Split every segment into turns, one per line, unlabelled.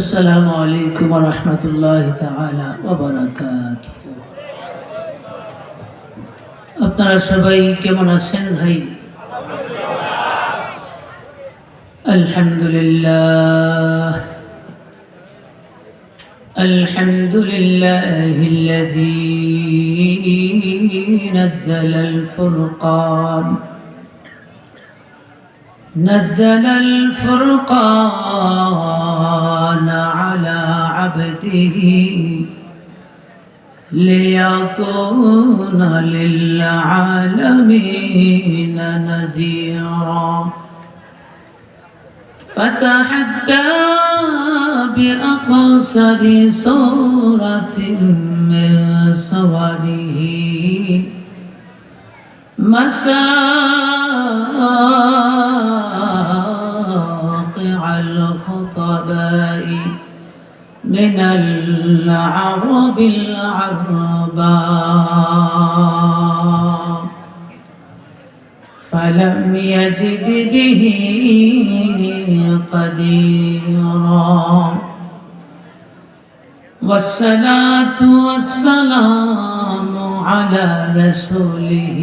আসসালামু আলাইকুম ওয়া রাহমাতুল্লাহি তাআলা ওয়া বারাকাতুহু। আপনারা সবাই কেমন আছেন ভাই? আলহামদুলিল্লাহ আলহামদুলিল্লাহিল্লাযী নাযালাল ফুরকান نزل الفرقان على عبده ليكون للعالمين نذيرا فتحدى بأقصر سورة من صوره مساقع الخطباء من العرب العرباء فلم يجد به قديرا والصلاة والسلام على رسوله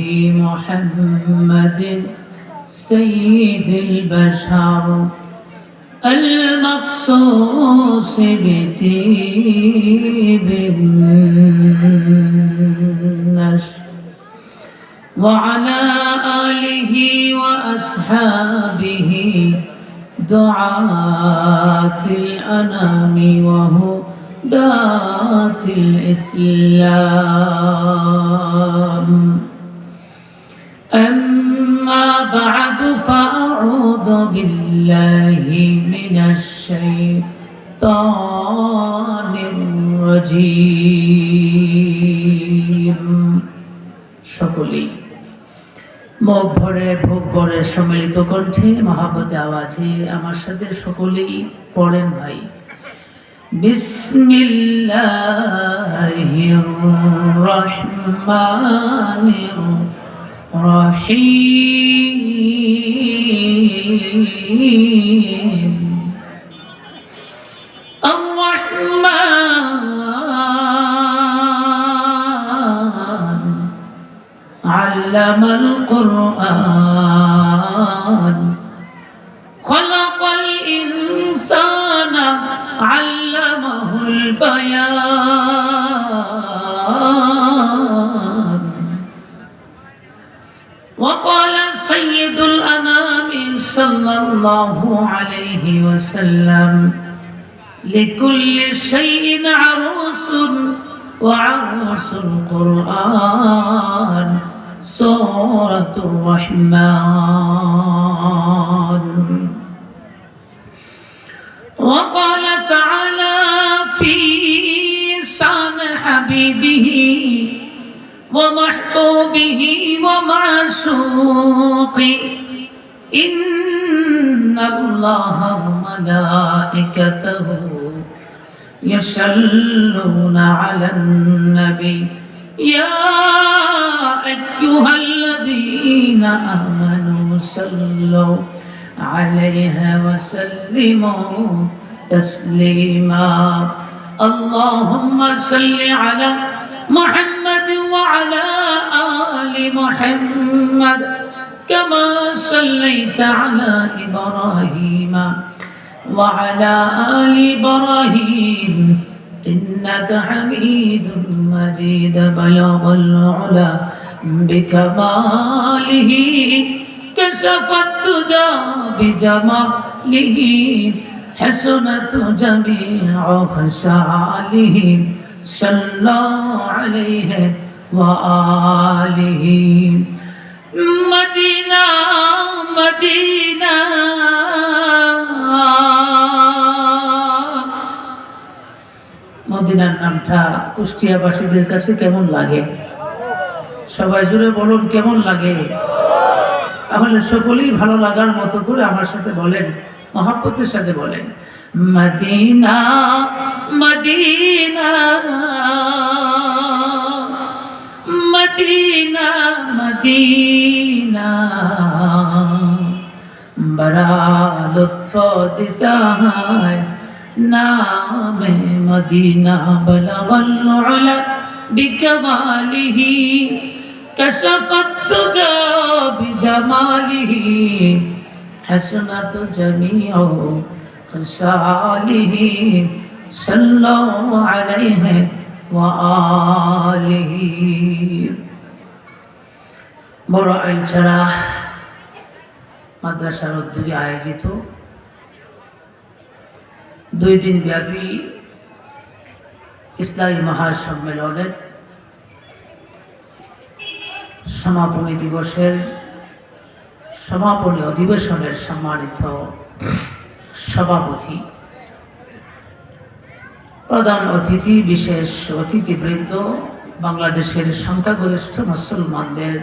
محمد سيد البشر المخصوص بطيب النشر وعلى آله وأصحابه دعاة الأنام وهداة الإسلام أما بعد فأعوذ بالله من الشيطان الرجيم সকলেই মুখ ভরে ভোগ ভরে সম্মিলিত কণ্ঠে মহাব্বতে আওয়াজে আমার সাথে সকলেই পড়েন ভাই। বিসমিল্লাহির রহমানির রহিম আর-রহমান আল্লামাল কুরআন খালাকাল ইনসানা আল্লামাহুল বায়ান وقال سيد الأنام صلى الله عليه وسلم لكل شيء عروس وعروس القرآن سورة الرحمن وقال تعالى في شان حبيبه ومحبوبه ومعشوقه إن الله وملائكته يصلون على النبي يا أيها الذين آمنوا صلوا عليه وسلموا تسليما اللهم صل على محمد وعلى آل محمد كما صليت على إبراهيم وعلى آل إبراهيم إنك حميد مجيد بلغ العلا بكماله كشف الدجى بجماله حسنت جميع خصاله صلى عليه وآله مدينة مدينة মদিনার নামটা কুষ্টিয়াবাসীদের কাছে কেমন লাগে? সবাই জুড়ে বলুন কেমন লাগে? তাহলে সকলেই ভালো লাগার মতো করে আমার সাথে বলেন, মহব্বতের সাথে বলেন, মদিনা মদিনা মদিনা মদিনা बड़ा लुत्फ देता है नाम मदीना बलगल उला बिकमालिही कशफत तुजा बिजमालिही हसनत जमीउ खसालिही सल्लल्लाहु अलैहि व आलिही। বড় আইলছড়া মাদ্রাসার উদ্যোগে আয়োজিত 2 দিন ব্যাপী ইসলামী মহাসম্মেলনের সমাপনী দিবসের সমাপনী অধিবেশনের সম্মানিত সভাপতি, প্রধান অতিথি, বিশেষ অতিথিবৃন্দ, বাংলাদেশের সংখ্যাগরিষ্ঠ মুসলমানদের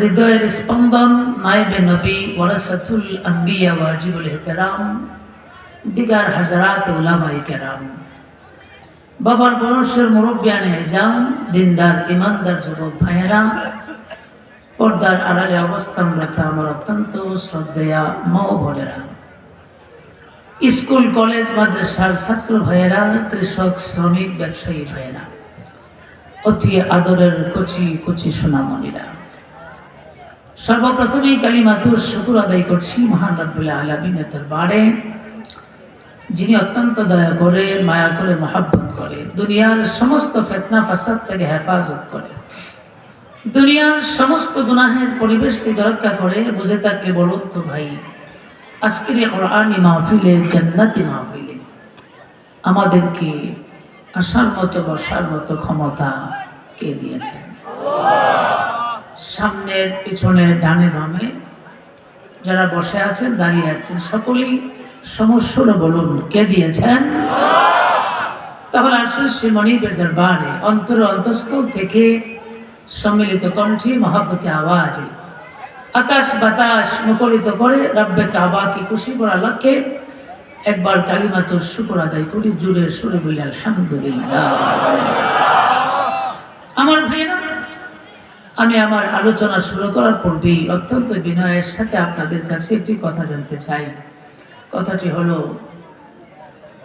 হৃদয়ের স্পন্দন, নায়েবে নবী, ওয়ারাসাতুল আম্বিয়া, ওয়াজিবুল ইহতিরাম, দিগার হাজারাত উলামায়ে কেরাম, বাবার বয়সের মুরব্বিয়ানে ইজাম, দিনদার ইমানদার যুবক ভাইয়েরা, পর্দার আড়ালে অবস্থানরত আমার অত্যন্ত শ্রদ্ধেয়া মা ও বোনেরা, স্কুল কলেজ মাদ্রাসার ছাত্র ভাইয়েরা, কৃষক শ্রমিক ব্যবসায়ী ভাইয়েরা, অতি আদরের কচি কচি সোনামণিরা, সর্বপ্রথমেই কালিমাতুর শুকর আদায় করছি মহান রব্বুল আলামিনের দরবারে, যিনি অত্যন্ত দয়া করে, মায়া করে, মহব্বত করে, দুনিয়ার সমস্ত ফিতনা ফাসাদ থেকে হেফাজত করে, দুনিয়ার সমস্ত গুনাহের পরিবেশ থেকে রক্ষা করে। বুঝে থাকলে বলুন তো ভাই, আজকের এই কোরআনী মাহফিলে, জান্নাতি মাহফিলে আমাদেরকে আসার মতো বসার মতো ক্ষমতা কে দিয়েছেন? সামনের পিছনে ডানে বামে যারা বসে আছেন, দাঁড়িয়ে আছেন, সকলেই সমস্যার বলুন কে দিয়েছেন? তাহলে আসলে সে মনিবের দরবারে অন্তর অন্তঃস্থল থেকে সম্মিলিত কণ্ঠে মহাব্বতে আওয়াজে আকাশ বাতাস মুখরিত করে রব্বে কাবাকে খুশি করার লক্ষ্যে একবার কালিমাতুর শুকর আদায় করি, জুড়ে সুরে বলি আলহামদুলিল্লাহ। আমার ভাইয়েরা, আমি আমার আলোচনা শুরু করার পূর্বেই অত্যন্ত বিনয়ের সাথে আপনাদের কাছে একটি কথা জানতে চাই। কথাটি হলো,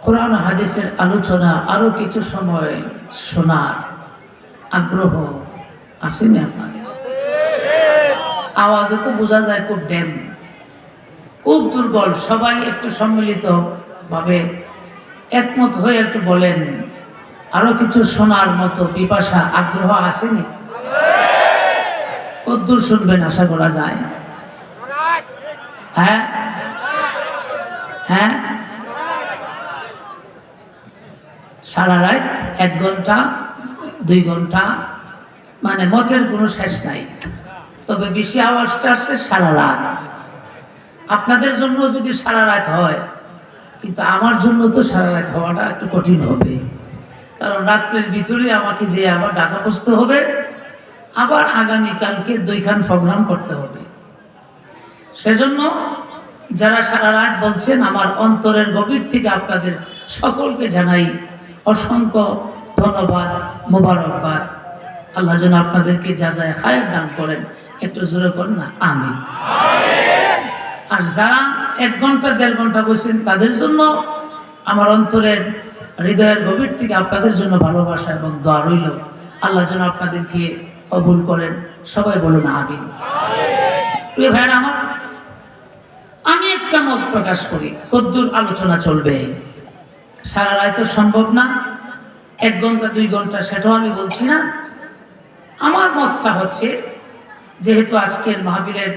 কোরআন হাদিসের আলোচনা আরো কিছু সময় শোনার আগ্রহ আসেনি আপনাদের? আওয়াজে তো বোঝা যায় খুব ড্যাম, খুব দুর্বল। সবাই একটু সম্মিলিত ভাবে একমত হয়ে একটু বলেন, আরো কিছু শোনার মতো পিপাসা আগ্রহ আসেনি? কদ্দূর শুনবেন আশা করা যায়? হ্যাঁ হ্যাঁ, সারা রাত 1 ঘন্টা 2 ঘন্টা, মানে মতের কোনো শেষ নাই। তবে বেশি আওয়াজটা আসছে সারা রাত। আপনাদের জন্য যদি সারা রাত হয়, কিন্তু আমার জন্য তো সারা রাত হওয়াটা একটু কঠিন হবে, কারণ রাত্রের ভিতরে আমাকে যে আবার ঢাকা বসতে হবে, আবার আগামীকালকে 2খান প্রোগ্রাম করতে হবে। সেজন্য যারা সারা রাত বলছেন, আমার অন্তরের গভীর থেকে আপনাদের সকলকে জানাই অসংখ্য ধন্যবাদ, মোবারকবাদ। আল্লাহ যেন আপনাদেরকে জাযায়ে খায়ের দান করেন। একটু জোরে করেন না আমিন। আর যারা 1 ঘন্টা 1.5 ঘন্টা বসেন, তাদের জন্য আমার অন্তরের হৃদয়ের গভীর থেকে আপনাদের জন্য ভালোবাসা এবং দোয়া রইল। আল্লাহ যেন আপনাদেরকে কবুল করেন। সবাই বলুন আমিন। প্রিয় ভাইরা আমার, আমি একটা মত প্রকাশ করি, কদ্দূর আলোচনা চলবে। সারা রাত তো সম্ভব না, 1 ঘন্টা 2 ঘন্টা সেটাও আমি বলছি না। আমার মতটা হচ্ছে, যেহেতু আজকের মাহফিলের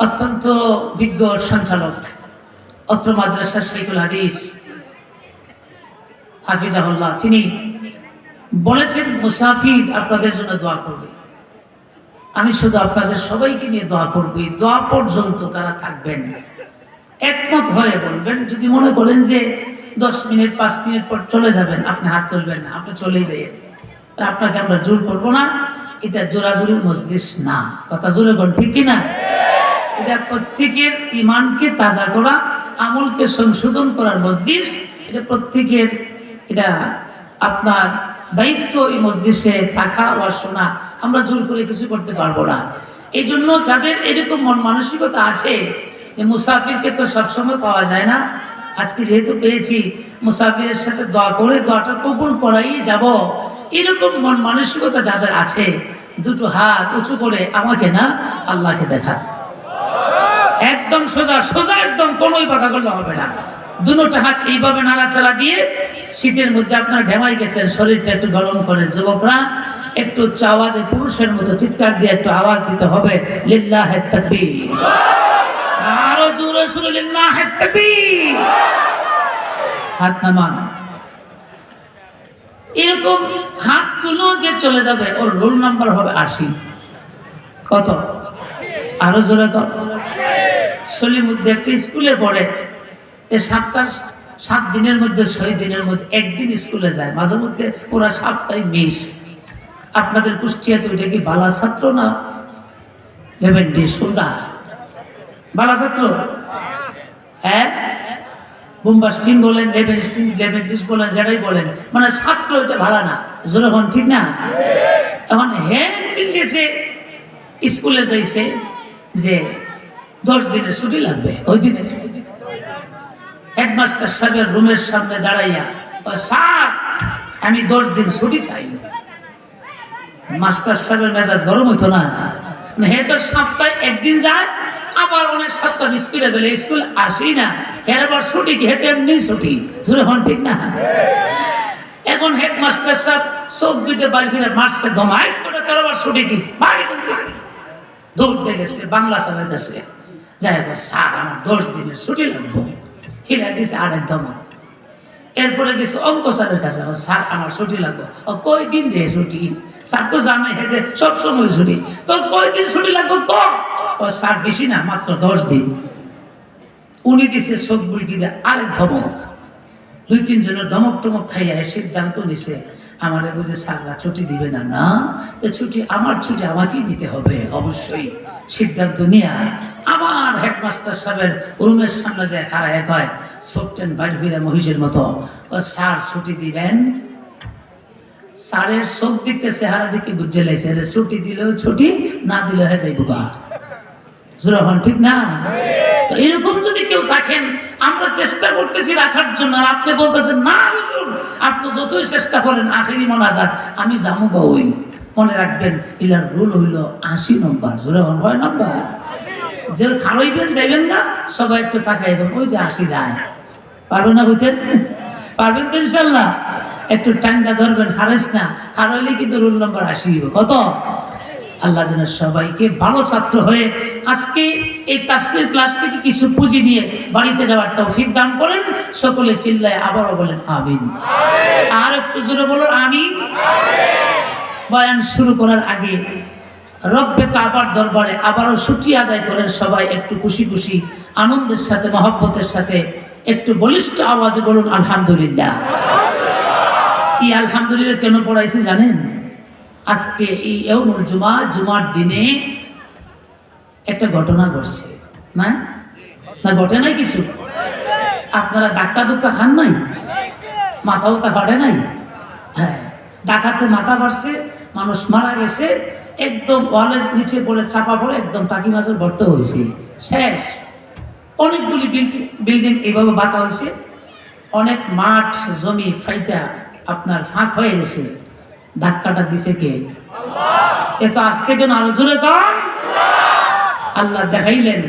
অত্যন্ত বিজ্ঞ সঞ্চালক অত্র মাদ্রাসার শাইখুল হাদিস হাফিজাহুল্লাহ, তিনি বলেছেন মুসাফির আপনাদের জন্য দোয়া করবে। আমি শুধু আপনাদের সবাইকে নিয়ে দোয়া করব। এই দোয়া পর্যন্ত কারা থাকবেন একমত হয়ে বলবেন। যদি মনে করেন যে 10 মিনিট 5 মিনিট পর চলে যাবেন, আপনি হাত তুলবেন না, আপনি চলেই যাইয়েন। আপনাকে আমরা জোর করবো না, এটা জোরাজুরির মজলিস না। কথা জোরে বল, ঠিক কিনা? এটা প্রত্যেকের ইমানকে তাজা করা, আমলকে সংশোধন করার মজলিস। এটা প্রত্যেকের, এটা আপনার দায়িত্ব এই মজলিসে থাকা ও শোনা। আমরা জোর করে কিছু করতে পারবো না। এই জন্য যাদের এরকম মন মানসিকতা আছে যে মুসাফিরকে তো সবসময় পাওয়া যায় না, আজকে যেহেতু পেয়েছি মুসাফিরের সাথে দোয়া করে দোয়াটা কবুল করাই যাব, এরকম মন মানসিকতা যাদের আছে দুটো হাত উঁচু করে আমাকে না আল্লাহকে দেখা, একদম সোজা সোজা, একদম কোনোই বাঁকা করলে হবে না। দুটো হাত এইভাবে নাড়াচাড়া দিয়ে, শীতের মধ্যে আপনারা ঢেমাই গেছেন, শরীরটা একটু গরম করেন। যুবকরা একটু উচ্চ আওয়াজে পুরুষের মতো চিৎকার দিয়ে একটু আওয়াজ দিতে হবে, লিল্লাহে তাকবীর। আরো জোরে শুনে লিল্লাহে তাকবীর। হাত নামান। এরকম হাত তুলো যে চলে যাবে, ওর রোল নাম্বার হবে 80। কত? আরো জোরে কর। সলিমুদ্দিন একটা স্কুলে পড়ে, এই 7 দিনের মধ্যে 6 দিনের মধ্যে একদিন স্কুলে যায়, মাঝে মধ্যে পুরা সপ্তাহে মিস। আপনাদের কুষ্টিয়াতে ওইটা কি বালা ছাত্র না লেভেন্ডি সুন্দর বালা ছাত্র? হ্যাঁ, বুম্বাস্টিন বলেন, লেভেন্ডিস বলেন, যেটাই বলেন, মানে ছাত্র এটা ভালো না। জোরে হন, ঠিক না? এখন একদিন গেছে স্কুলে যাইছে যে 10 দিনের ছুটি লাগবে। ওই দিনে হেডমাস্টার সাহেবের রুমের সামনে দাঁড়াইয়া, স্যার আমি 10 দিন ছুটি চাই। মাস্টার সাহেবের মেজাজ গরম হইতো না? হে তো সপ্তাহে একদিন যায়, আবার অনেক সপ্তাহ স্কুলে গেলে স্কুল আসি না, এর আবার ছুটি কি? হেতে এমনি ছুটি। জোরে হন, ঠিক না? এখন হেডমাস্টার সাহেব চোখ দুইটা বাড়ি ফিরে মারছে, ধমাই করে, তার আবার ছুটি কি? বাড়ি কিন্তু দৌড়তে গেছে বাংলা স্যারের কাছে, যাই হোক স্যার আমার 10 দিনের ছুটি লাগবো। হিরা দিছে আরেক ধমক। এরপরে গেছে অঙ্ক স্যারের কাছে, স্যার আমার ছুটি লাগবে। কয় দিন রে ছুটি? স্যার তো জানে হেঁটে সবসময় ছুটি, তোর কয় দিন ছুটি লাগবে ক? স্যার বেশি না, মাত্র 10 দিন। উনি দিছে চোখ বুলকি দিয়ে আরেক ধমক। 2-3 জনের ধমক টমক খাইয়া সিদ্ধান্ত নিছে, আমারে বুঝে স্যাররা ছুটি দিবে না। না, তো ছুটি আমার, ছুটি আমাকেই দিতে হবে অবশ্যই। সিদ্ধান্ত নিয়ে আবার হেডমাস্টার সাহেবের রুমের সামনে যায় খাড়া এক হয়, সোপটেন বাইর হইয়া মহিষের মতো, স্যার ছুটি দিবেন? স্যারের চোখ দিকে চেহারা দিকে বুঝে লাইছে, ছুটি দিলেও ছুটি, না দিলে হয়ে যাইব গা। যখন ঠিক না? তো এরকম যদি কেউ থাকেন, আমরা চেষ্টা করতেছি রাখার জন্য, আর আপনি বলতেছেন না হুজুর, আপনি যতই চেষ্টা করেন আখেরি মোনাজাত আমি যাবো গা। ওই মনে রাখবেন, ইলার রুল হইল 80 নম্বর। জোরে হন, 9 নম্বর। যে খাওয়াইবেন যাইবেন না, সবাই একটু তাকাই দেবেন, ওই যে 80 যায়। পারবেন না বুঝতেন? পারবেন তো ইনশাল্লাহ? একটু টাঙ্গা ধরবেন, খারাইস না, খারাইলে কিন্তু রোল নম্বর 80 হইব। কত? আল্লাহ যেন সবাইকে ভালো ছাত্র হয়ে আজকে এই তাফসীর ক্লাস থেকে কিছু পুঁজি নিয়ে বাড়িতে যাওয়ার তৌফিক দান করেন। সকলে চিল্লায় আবারও বলেন আমিন। আর একটু জোরে বলুন আমিন। বয়ান শুরু করার আগে রব্বে কাবার দরবারে আবারও শুকরিয়া আদায় করেন সবাই, একটু খুশি খুশি আনন্দের সাথে মহব্বতের সাথে একটু বলিষ্ঠ আওয়াজে বলুন আলহামদুলিল্লাহ। এই আলহামদুলিল্লাহ কেন পড়াইছি জানেন? আজকে এই ইয়াউমুল জুমা, জুমার দিনে একটা ঘটনা ঘটছে না? না ঘটে নাই কিছু? আপনারা ধাক্কা ধুক্কা খান নাই? মাথাও তা ঘটে নাই? হ্যাঁ, ডাকাতে মাথা ফাটছে, মানুষ মারা গেছে, একদম ওয়ালের নিচে পড়ে চাপা পড়ে একদম টাকি মাছের গর্ত হয়েছে, শেষ। অনেকগুলি বিল্ডিং এইভাবে বাঁকা হয়েছে, অনেক মাঠ জমি ফাইটা আপনার ফাঁক হয়ে গেছে। ধাক্কাটা দিছে কে? এ তো আজ থেকে আরো জোরে কর। আল্লাহ দেখাইলেন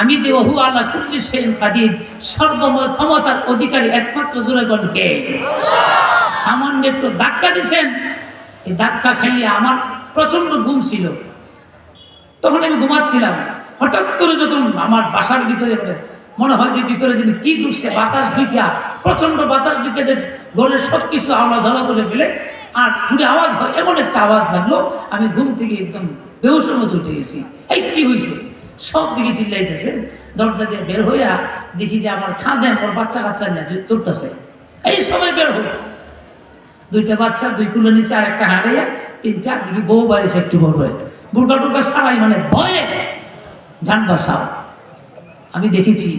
আমি যে ওহু আল্লাহ কুল্লি শাইইন কাদির, সর্বময় ক্ষমতার অধিকারী একমাত্র জোরে কর কে? সামান্য একটু ধাক্কা দিছেন, এই ধাক্কা খাইয়ে আমার প্রচন্ড ঘুম ছিল, তখন আমি ঘুমাচ্ছিলাম। হঠাৎ করে যখন আমার বাসার ভিতরে মনে হয় যে ভিতরে যেন কি ঢুকছে, বাতাস ঢুকিয়া, প্রচন্ড বাতাস ঢুকে যে ঘরের সব কিছু আওয়াজ করে ফেলে, আর যদি আওয়াজ হয় এমন একটা আওয়াজ লাগলো, আমি ঘুম থেকে একদম বেহুশের মতো উঠে গেছি। এই কি হয়েছে? সব দিকে চিল্লাইতেছে। দরজা দিয়ে বের হইয়া দেখি যে আমার খাদেম ওর বাচ্চা কাচ্চা নিয়ে তুলতেছে, এই সবাই বের হোক। 2টা বাচ্চা, 2 কুলো নিচে, আর একটা হাঁটাইয়া, 3টা দেখি বউ বাড়িছে একটু বড় হয়ে, বুড়কা টুরকা সবাই মানে ভয়ে জান বাঁচাও। আমি দেখেছি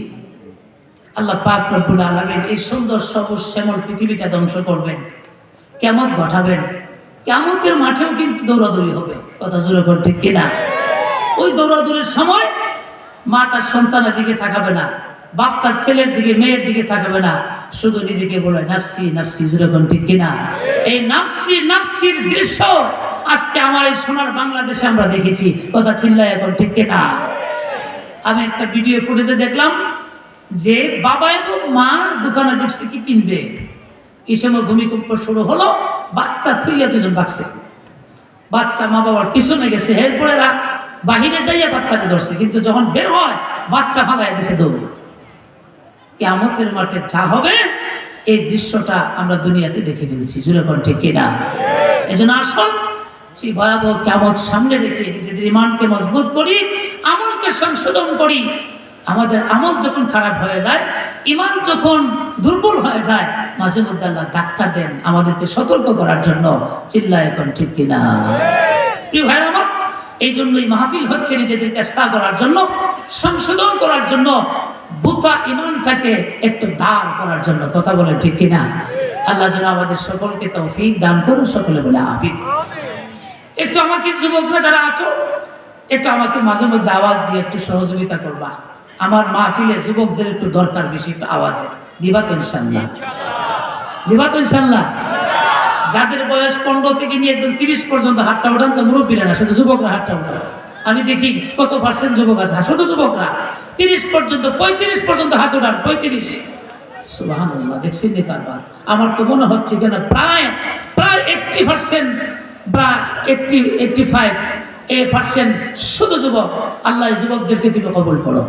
আল্লাহ পাক রব্বুল আলামিন এই সুন্দর সবুজ শ্যামল পৃথিবীটা ধ্বংস করবেন, কিয়ামত ঘটাবেন। কিয়ামতের মাঠেও কিন্তু দৌড়াদৌড়ি হবে, কথা জোরে কর ঠিক কিনা? ওই দৌড়াদৌড়ির সময় মা তার সন্তানের দিকে তাকাবে না, বাপ তার ছেলের দিকে মেয়ের দিকে তাকাবে না, শুধু নিজেকে বলে নাফসি নাফসি, যেরকম ঠিক কিনা? এই নাফসি নাফসির দৃশ্য আজকে আমার এই সোনার বাংলাদেশে আমরা দেখেছি। কথা চিল্লায় এখন ঠিক কিনা? আমি একটা ভিডিও ফুটেজে দেখলাম যে বাবা এবং মা দোকানে ঢুকছে কি কিনবে, এই সময় ভূমিকম্প শুরু হলো, বাচ্চা থুইয়া দুজন বাকছে, বাচ্চা মা বাবার পিছনে গেছে, এরপরে বাহিরে যাইয়া বাচ্চাকে ধরছে, কিন্তু যখন বের হয় বাচ্চা ফালাই দিছে দৌড়। কিয়ামতের মাঠে যা হবে এই দৃশ্যটা আমরা দুনিয়াতে দেখে ফেলছি, জুড়ে কোন ঠিক কিনা? এজন্য আসুন সেই ভয়াবহ কিয়ামত সামনে রেখে নিজেদের ঈমানকে মজবুত করি, আমলকে সংশোধন করি। আমাদের আমল যখন খারাপ হয়ে যায়, ঈমান যখন দুর্বল হয়ে যায়, মাঝে মধ্যে আল্লাহ ধাক্কা দেন আমাদেরকে সতর্ক করার জন্য। চিল্লায় এখন ঠিক কিনা? প্রিয় ভাইরা আমার, এই জন্যই মাহফিল হচ্ছে নিজেদেরকে ইসলাহ করার জন্য, সংশোধন করার জন্য, বুতা ঈমানটাকে একটু দাঁড় করার জন্য। কথা বলেন ঠিক কিনা? আল্লাহ যেন আমাদের সকলকে তৌফিক দান করুন, সকলে বলে আমিন। একটু আমাকে যুবকরা যারা আছো, একটু আমাকে মাঝে মধ্যে আওয়াজ দিয়ে একটু সহযোগিতা করবা। আমার মাহফিলে যুবকদের একটু দরকার বেশি, একটু আওয়াজের দিবা তো ইনশাল্লাহ? দিবা তো ইনশাল্লাহ? যাদের বয়স 15 থেকে নিয়ে একদম 30 পর্যন্ত হাতটা উঠান তো, মুরব্বীরা না, শুধু যুবকরা হাতটা উঠান। আমি দেখি কত পার্সেন্ট যুবক আছে, শুধু যুবকরা 30 পর্যন্ত, 35 পর্যন্ত হাত উঠান। 35, সুবহানাল্লাহ, দেখছেন নি কারবার? আমার তো মনে হচ্ছে কেন প্রায় 80% বা 85% শুধু যুবক। আল্লাহ যুবকদেরকে তুমি কবুল করো।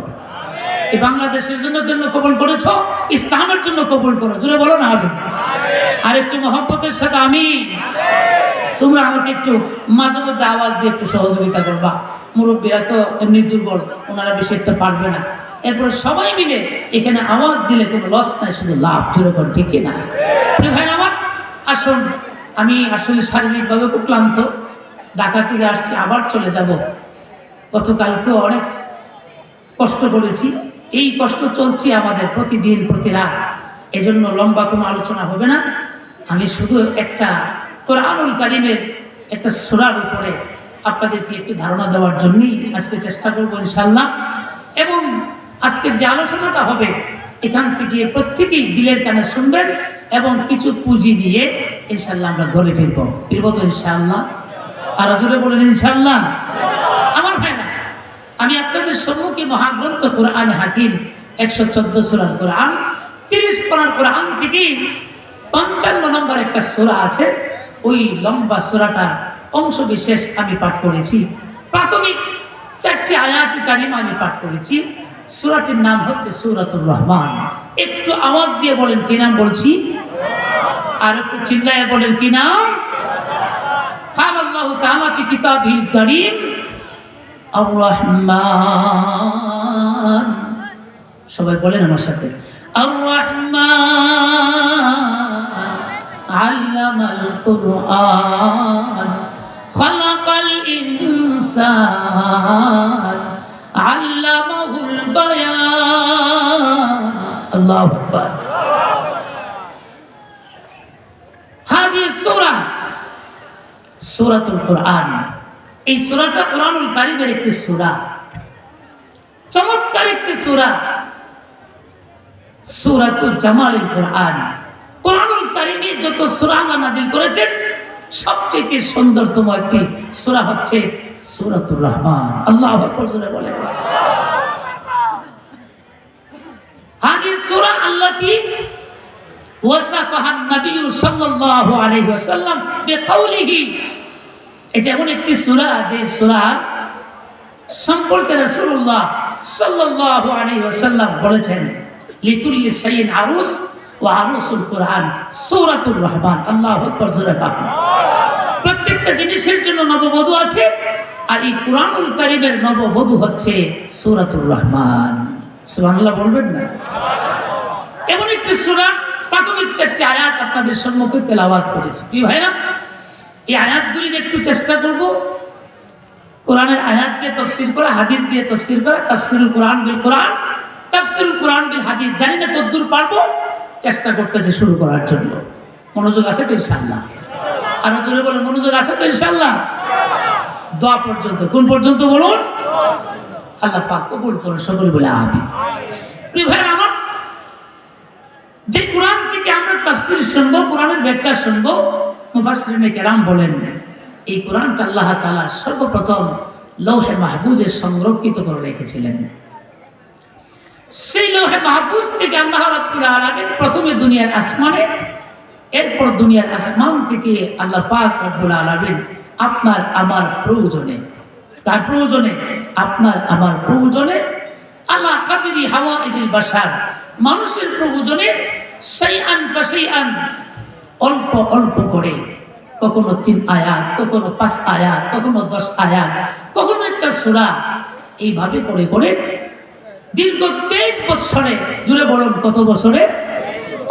এই বাংলাদেশের জন্য কবুল করেছো, ইসলামের জন্য কবুল করো। জোরে বলো না আমিন। আর একটু মহব্বতের সাথে আমিন। তোমরা আমাকে একটু মাঝে মধ্যে আওয়াজ দিয়ে একটু সহযোগিতা করবা। মুরব্বীরা তো এমনি দুর্বল, ওনারা বেশি একটা পারবে না। এরপর সবাই মিলে এখানে আওয়াজ দিলে কোনো লস নাই, শুধু লাভ। যেরকম ঠিক না? ভাই আমার আসুন, আমি আসলে শারীরিকভাবে খুব ক্লান্ত, ঢাকা থেকে আসছি, আবার চলে যাব। গতকালকে অনেক কষ্ট করেছি, এই কষ্ট চলছে আমাদের প্রতিদিন প্রতি রাত। এজন্য লম্বা কোনো আলোচনা হবে না। আমি শুধু একটা কোরআনুল কারীমের একটা সূরার উপরে আপনাদেরকে একটু ধারণা দেওয়ার জন্যই আজকে চেষ্টা করব ইনশাআল্লাহ। এবং আজকের যে আলোচনাটা হবে, এখান থেকে প্রত্যেকেই দিলের কানে শুনবেন এবং কিছু পুঁজি নিয়ে ইনশাআল্লাহ আমরা ঘরে ফিরবো তো ইনশাআল্লাহ। আর জোরে বলেন ইনশাআল্লাহ। আমার ভাইরা, আমি আপনাদের সম্মুখে মহাগ্রন্থ কোরআন হাকিম 114 সূরার কোরআন 30 পারার কোরআন থেকে 55 নম্বর একটা সূরা আছে, ওই লম্বা সূরাটা অংশ বিশেষ আমি পাঠ করেছি। প্রাথমিক 4টি আয়াত কারিমা আমি পাঠ করেছি। সূরাটির নাম হচ্ছে সূরাতুর রহমান। একটু আওয়াজ দিয়ে বলেন কি নাম বলছি, আর একটু চিল্লায়ে বলেন কি নাম? قال الله تعالى في كتابه الكريم الرحمن। সবাই বলেন আমার সাথে, الرحمن علم القرآن خلق الإنسان علمه البيان। الله أكبر। هذه السورة সূরাতুল কোরআন। এই সূরাটা কোরআনুল কারীমের একটি সূরা, চমৎকার একটি সূরা, সূরাতুল জামালিল কোরআন। কোরআনুল কারীমে যত সূরা আল্লাহ নাযিল করেছেন, সবচেয়ে সুন্দরতম একটি সূরা হচ্ছে সূরাতুর রহমান। আল্লাহু আকবার জোরে বলেন। হাদিহ সূরা আল্লাতী ওয়াসাফাহা নবী সাল্লাল্লাহু আলাইহি ওয়াসাল্লাম বিকাউলিহি। এটা এমন একটি সূরা যে সূরা সম্পর্কে রাসূলুল্লাহ সাল্লাল্লাহু আলাইহি ওয়াসাল্লাম বলেছেন, লিকুল্লি শাইইন আরুস ওয়া আরুসুল কোরআন সূরাতুর রহমান। আল্লাহু আকবার জোরে বলেন। প্রত্যেকটা জিনিসের জন্য নববধূ আছে, আর এই কোরআনুল কারীমের নববধূ হচ্ছে সূরাতুর রহমান। সুবহানাল্লাহ বলবেন না? এমন একটি সূরা, প্রাথমিক 4টি আয়াত আপনাদের সম্মুখে তেলাওয়াত করেছি। কি ভাইরা, এই আয়াতগুলির একটু চেষ্টা করব কোরআনের আয়াত দিয়ে তাফসীর করা, হাদিস দিয়ে তাফসীর করা, তাফসীরুল কোরআন বিল কোরআন, তাফসীরুল কোরআন বিল হাদিস। জানি না কতদূর পারবো, চেষ্টা করতেছি শুরু করার জন্য। মনোযোগ আছে তো ইনশাআল্লাহ? আর জোরে বলুন, মনোযোগ আছে তো ইনশাআল্লাহ? দোয়া পর্যন্ত, কোন পর্যন্ত বলুন? আল্লাহ পাক কবুল করুন, সকলে বলে আমিন। প্রিয় ভাইরা আমার, যে কোরআন থেকে আমরা তাফসীর শুনবো, কোরআনের ব্যাখ্যা শুনবো, মুফাসসিরিনে কেরাম বলেন এই কোরআনটা আল্লাহ তাআলা সর্বপ্রথম লৌহে মাহফুজে সংরক্ষিত করে রেখেছিলেন। সেই লৌহে মাহফুজ থেকে আল্লাহ রাব্বুল আলামিন প্রথমে দুনিয়ার আসমানে, এরপর দুনিয়ার আসমান থেকে আল্লাহ পাক রব্বুল আলামিন আপনার আমার প্রয়োজনে, তার প্রয়োজনে, আপনার আমার প্রয়োজনে, আল্লাহ কাদিরি হাওয়াইজিল বাশার, মানুষের প্রয়োজনে শাইআন ফাশাইআন, অল্প অল্প করে, কখনো 3 আয়াত, কখনো 5 আয়াত, কখনো 10 আয়াত, কখনো একটা সূরা, এইভাবে করে করে দীর্ঘ 23 বছরে, জুড়ে বলুন কত বছরে,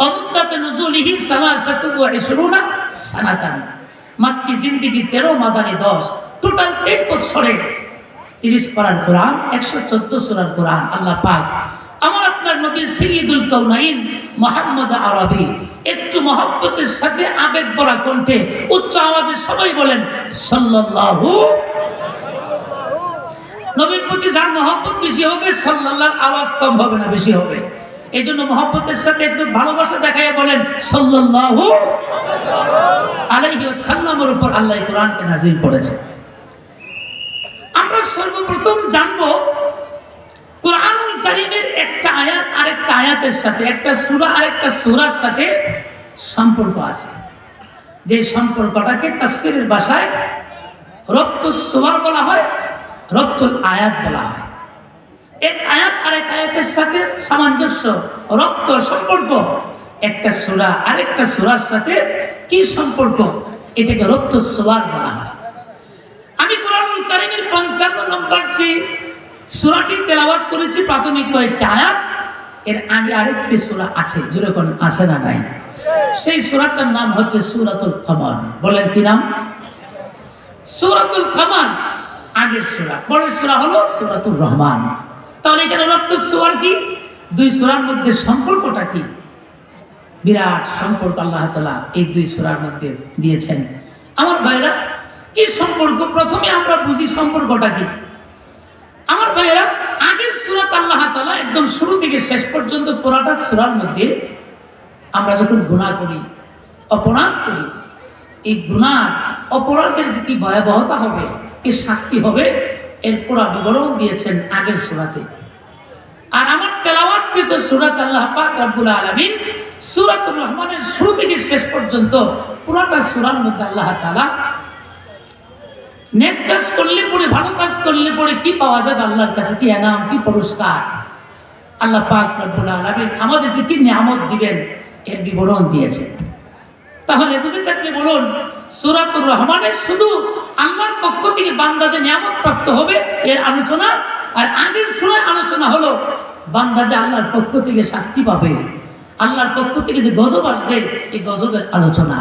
অমুদ্দাতে নুজুলিহি সালাসাতু ওয়া 20 সানাতান, মাক্কি জিন্দেগি 13, মাদানী 10, টোটাল 1 বছরে 30 পারার কোরআন, 114 সূরার কোরআন আল্লাহ পাক আমার আপনার নবী সাইয়্যিদুল কাউনাইন মুহাম্মদ আরবি একটু মহব্বতের সাথে আবেগ ভরা কণ্ঠে উচ্চ আওয়াজে সবাই বলেন সাল্লাল্লাহু, নবীর প্রতি যার মহব্বত বেশি হবে সাল্লাল্লাহর আওয়াজ কম হবে না, বেশি হবে। এই জন্য মহব্বতের সাথে একটু ভালোবাসা দেখাইয়া বলেন সাল্লাল্লাহু আলাইহি ওয়াসাল্লামের উপর আল্লাহ কোরআনকে নাযিল করেছে। আমরা সর্বপ্রথম জানবো কোরআনুল কারীমের একটা আয়াত আরেকটা আয়াতের সাথে, একটা সূরা আরেকটা সূরার সাথে সম্পর্ক আছে। যে সম্পর্কটাকে তাফসীরের ভাষায় রব্তুস সুওয়ার বলা হয়, রব্তুল আয়াত বলা হয়। এক আয়াত আরেক আয়াতের সাথে সামঞ্জস্য, রব্ত সম্পর্ক, একটা সূরা আরেকটা সূরার সাথে কি সম্পর্ক, এটাকে রব্তুস সুওয়ার বলা হয়। আমি কোরআনুল কারীমের 55 নম্বর যে সূরাটি তেলাওয়াত করেছি, প্রাথমিক কয়েকটা আয়াত, এর আগে আরেকটি সূরা আছে, যেরকম আছে না নাই, সেই সূরাটার নাম হচ্ছে সূরাতুল কমর। বলেন কি নাম? সূরাতুল কমর আগের সূরা, পরের সূরা হলো সূরাতুর রহমান। তাহলে এখানে রব্তুস সুওয়ার কি, দুই সূরার মধ্যে সম্পর্কটা কি? বিরাট সম্পর্ক আল্লাহ তাআলা এই দুই সূরার মধ্যে দিয়েছেন। আমার ভাইরা, কি সম্পর্ক? প্রথমে আমরা বুঝি সম্পর্কটা কি। আমার ভাইরা, আগের সূরাত আল্লাহ তাআলা একদম শুরু থেকে শেষ পর্যন্ত পুরাটা সূরার মধ্যে আমরা যখন গুনাহ করি, অপরাধ করি, এই গুনাহ অপরাধের যে কি ভয়াবহতা হবে, কি শাস্তি হবে, এর পুরো বিবরণ দিয়েছেন আগের সূরাতে। আর আমার তেলাওয়াতকৃত সূরাত আল্লাহ পাক রব্বুল আলামিন সূরাতুর রহমানের শুরু থেকে শেষ পর্যন্ত পুরাটা সূরার মধ্যে আল্লাহ তাআলা নেক কাজ করলে পরে, ভালো কাজ করলে পরে কি পাওয়া যাবে আল্লাহর কাছে, কি ইনাম, কি পুরস্কার, আল্লাহ পাক রব্বুল আলামিন আমাদেরকে কি নিয়ামত দিবেন, এর বিবরণ দিয়েছেন। তাহলে বুঝে থাকলে বলুন, সূরাতুর রহমানের শুধু আল্লাহর পক্ষ থেকে বান্দা যে নিয়ামত প্রাপ্ত হবে এর আলোচনা, আর আগের সূরায় আলোচনা হলো বান্দা যে আল্লাহর পক্ষ থেকে শাস্তি পাবে, আল্লাহর পক্ষ থেকে যে গজব আসবে, এই গজবের আলোচনা।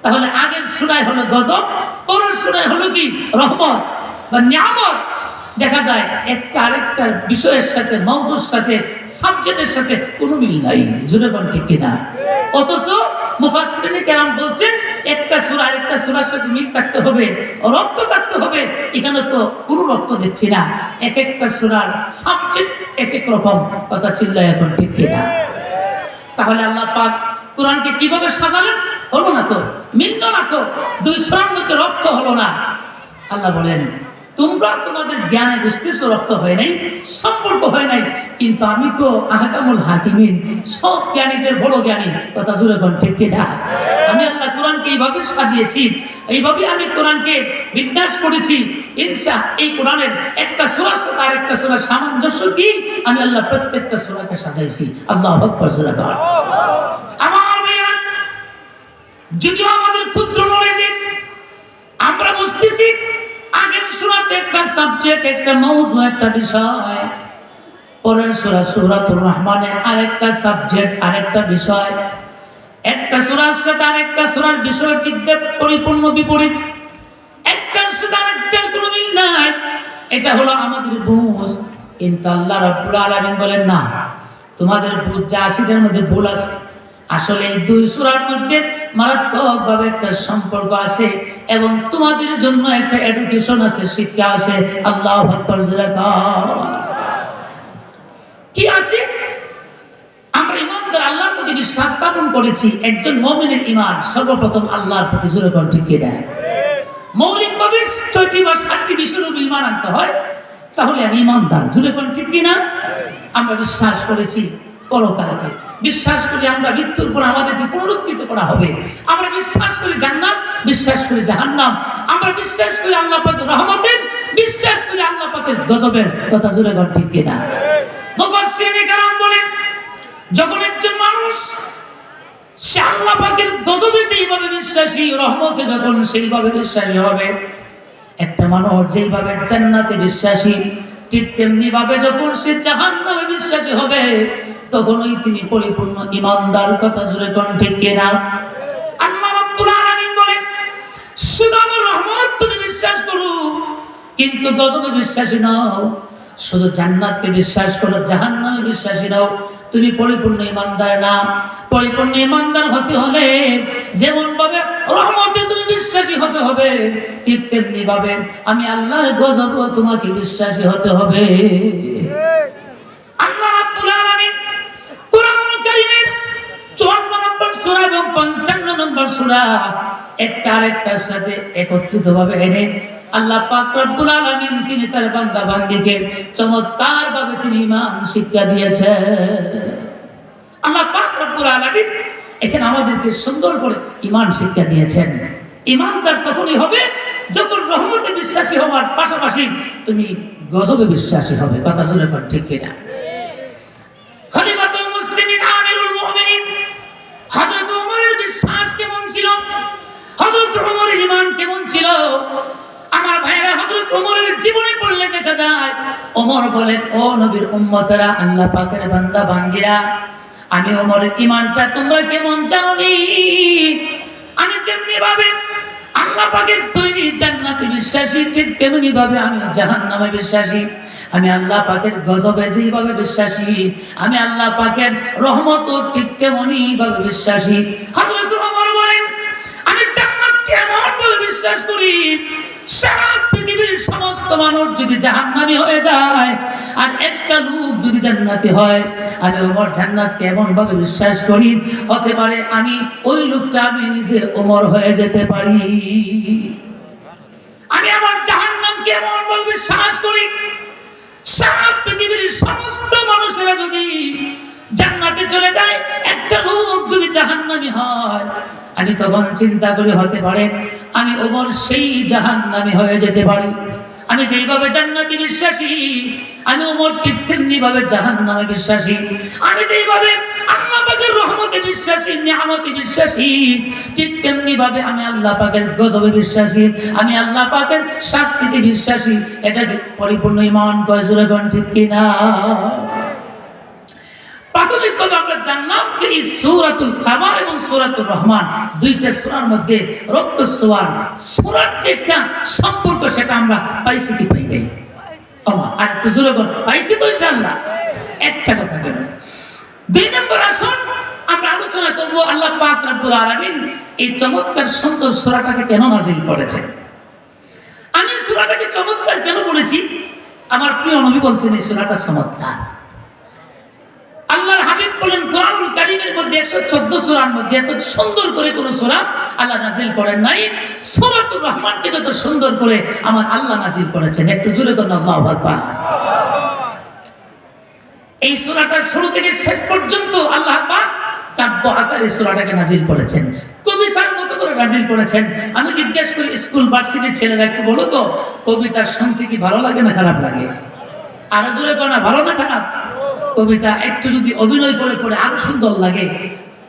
তাহলে আগের সূরায় হলো গজব, পরের সূরায় হলো কি রহমত বা নিয়ামত। দেখা যায় একটা আরেকটার বিষয়ের সাথে, মওজুর সাথে, সাবজেক্টের সাথে কোনো মিল নাই, জোরে বল ঠিক কিনা? অথচ মুফাসসিরিনে কেরাম বলছেন একটা সূরা আরেকটা সূরার সাথে মিল থাকতে হবে, রক্ত থাকতে হবে। এখানে তো কোনো রক্ত দেখছি না, এক একটা সূরার সাবজেক্ট এক এক রকম। কথা চিল্লায় এখন ঠিক কিনা? তাহলে আল্লাহ পাক কোরআনকে কিভাবে সাজালেন? হলো না তো, মিলল না তো, দুই সূরার মধ্যে রক্ত হলো না। আল্লাহ বলেন তোমরা তোমাদের জ্ঞানে বুঝতেছো রক্ত হয় নাই, সম্পর্ক হয় নাই, কিন্তু আমি তো আহকামুল হাকিমিন, সব জ্ঞানীদের বড় জ্ঞানী। কথা জোরে কোন ঠিক কিনা? আমি আল্লাহ কোরআনকে এইভাবে সাজিয়েছি, এইভাবে আমি কোরআনকে বিন্যাস করেছি। ইনশা এই কোরআনের একটা সূরার সাথে আরেকটা সূরার সামঞ্জস্য কি আমি আল্লাহ প্রত্যেকটা সূরাকে সাজাইছি। আল্লাহু আকবার। জোরে বল। আমার মেয়েরা, যদিও আমাদের ক্ষুদ্র নলেজে আমরা বুঝতেছি আগের সূরাতে একটা সাবজেক্ট, একটা মওজু, একটা বিষয়, পরের সূরা সূরাতুর রহমানে আরেকটা সাবজেক্ট, আরেকটা বিষয়। একটা সূরার সাথে আরেকটা সূরার বিষয় বিদ্যা পরিপূর্ণ বিপরীত, একটার সাথে আরেকটার কোনো মিল নাই। এটা হলো আমাদের বুঝ, কিন্তু আল্লাহ রাব্বুল আলামিন বলেন না, তোমাদের বুঝ যা আছে এর মধ্যে ভুল আছে। আসলে এই দুই সূরার মধ্যে মারাত্মকভাবে একটা সম্পর্ক আছে এবং তোমাদের জন্য একটা এডুকেশন আছে, শিক্ষা আছে। আল্লাহু আকবার। কি আছে? আমরা ইমানদার, আল্লাহর প্রতি বিশ্বাস স্থাপন করেছি। একজন মুমিনের ঈমান সর্বপ্রথম আল্লাহর প্রতি, জোরে কোন ঠিক কিনা? মৌলিকভাবে ৬টি বা ৭টি বিষয়ের উপর ঈমান আনতে হয়, তাহলে আমি ইমানদার, জোরে কোন ঠিক কিনা? আমরা বিশ্বাস করেছি পরকালকে, বিশ্বাস করি আমরা মৃত্যুর পর আমাদেরকে পুনরুত্থিত করা হবে, আমরা বিশ্বাস করি জান্নাত, বিশ্বাস করি জাহান্নাম, আমরা বিশ্বাস করি আল্লাহ পাকের রহমতের, বিশ্বাস করি আল্লাহ পাকের গজবের। কথা জোরে কোন ঠিক কিনা? মুফাসসিরিনে কেরাম বলেন, যখন একজন মানুষ সে আল্লাহ পাকের গজবে যেইভাবে বিশ্বাসী, রহমতে যখন সেইভাবে বিশ্বাসী হবে, একটা মানুষ যেইভাবে জান্নাতে বিশ্বাসী, ঠিক তেমনি ভাবে যখন সে জাহান্নামে বিশ্বাসী হবে, তখনই তিনি পরিপূর্ণ ঈমানদার। কথা জোরে কোন ঠিক কিনা? আল্লাহ রাব্বুল আলামিন বলেন, শুধু আমার রহমত তুমি বিশ্বাস করো, কিন্তু গজবে বিশ্বাসী নও। শুধু জান্নাতকে বিশ্বাস করো, জাহান্নামে বিশ্বাসী নও, তুমি পরিপূর্ণ ঈমানদার না। পরিপূর্ণ ঈমানদার হতে হলে যেমন ভাবে রহমতে তুমি বিশ্বাসী হতে হবে, ঠিক তেমনি ভাবে আমি আল্লাহর গজব তোমাকে বিশ্বাসী হতে হবে। আল্লাহ রাব্বুল আলামিন কুরআনুল কারীমের ৫৪ নম্বর সূরা এবং ৫৫ নম্বর সূরা একটা আরেকটার সাথে একত্রিতভাবে এনে আল্লাহ পাক রব্বুল আলামিন তিনি তার বান্দা বান্দীকে চমৎকার ভাবে তিনি ঈমান শিক্ষা দিয়েছেন। আল্লাহ পাক রব্বুল আলামিন এখানে আমাদেরকে সুন্দর করে ঈমান শিক্ষা দিয়েছেন। ঈমানদার তখনই হবে যখন রহমতে বিশ্বাসী হওয়ার পাশাপাশি তুমি গজবে বিশ্বাসী হবে। কথা শুনে কোন ঠিক কিনা? খলিফাতুল মুসলিমিন আমিরুল মুমিনিন হযরত ওমরের বিশ্বাস কেমন ছিল, হযরত ওমরের ঈমান কেমন ছিল? আমার ভাইরা, হযরত ওমরের জীবনে পড়লে দেখা যায় ওমর বলেন, ও নবীর উম্মতেরা, আল্লাহ পাকের বান্দা বান্দীরা, আমি ওমরের ঈমানটা তোমরা কেমন জানোনি? আমি যেমনি ভাবে আল্লাহ পাকের তৈরি জান্নাতে বিশ্বাসী, ঠিক তেমনি ভাবে আমি জাহান্নামে বিশ্বাসী। আমি আল্লাহ পাকের গজবে যেইভাবে বিশ্বাসী, আমি আল্লাহ পাকের রহমতও ঠিক তেমনি ভাবে বিশ্বাসী। হযরত ওমর বলেন, আমি জান্নাতকে এমন ভাবে বিশ্বাস করি, সারা পৃথিবীর সমস্ত মানুষ যদি জাহান্নামী হয়ে যায় আর একটা লোক যদি জান্নাতি হয়, আমি ওমর জান্নাতকে এমন ভাবে বিশ্বাস করি, হতে পারে আমি ওই লোকটা আমি নিজে ওমর হয়ে যেতে পারি। আমি আমার জাহান্নামকে এমন ভাবে বিশ্বাস করি, সারা পৃথিবীর সমস্ত মানুষেরা যদি জান্নাতে চলে যায়, একটা লোক যদি জাহান্নামী হয়, আমি তখন চিন্তা করি হতে পারে আমি ওমর সেই জাহান্নামী হয়ে যেতে পারি। আমি যেইভাবে জান্নাতি বিশ্বাসী, আমি ওমর ঠিক তেমনি ভাবে জাহান্নামে বিশ্বাসী। আমি যেইভাবে আল্লাহ পাকের রহমতে বিশ্বাসী, নিয়ামতে বিশ্বাসী, ঠিক তেমনি ভাবে আমি আল্লাহ পাকের গজবে বিশ্বাসী, আমি আল্লাহ পাকের শাস্তিতে বিশ্বাসী। এটাকে পরিপূর্ণ ঈমান কয়, জোরে কোন ঠিক কিনা? প্রাথমিকভাবে আমরা জানলাম যে এই সূরাতুল কামার এবং সূরাতুর রহমান দুইটা সূরার মধ্যে রক্ত সোয়ার সূরার যে একটা সম্পর্ক, সেটা আমরা পাইছি কি পাই নাই? আর একটু জোরে বল, পাইছি তো ইনশাআল্লাহ। একটা কথা গেল। ২ নম্বর আসুন আমরা আলোচনা করব আল্লাহ পাক রব্বুল আলামিন এই চমৎকার সুন্দর সূরাটাকে কেন নাযিল করেছেন। আমি সূরাটাকে চমৎকার কেন বলেছি? আমার প্রিয় নবী বলছেন এই সূরাটা চমৎকার। আল্লাহর হাবিব বলেন, কোরআনুল কারীমের মধ্যে ১১৪ সূরার মধ্যে এত সুন্দর করে কোন সূরা আল্লাহ নাযিল করেন নাই। সূরাতুর রহমানকে যত সুন্দর করে আমার আল্লাহ নাযিল করেছেন। একটু জোরে বলুন আল্লাহু আকবার। এই সূরাটা শুরু থেকে শেষ পর্যন্ত আল্লাহ পাক কাব্য আকারে সূরাটাকে নাযিল করেছেন, কবিতার মতো করে নাযিল করেছেন। আমি জিজ্ঞেস করি স্কুল ভার্সিটির ছেলেরা, একটু বলো তো কবিতা শুনতে কি ভালো লাগে না খারাপ লাগে? আরো জোরে বলো না, ভালো না খারাপ? কবিতা একটু যদি অভিনয় করে পড়ে আরো সুন্দর লাগে।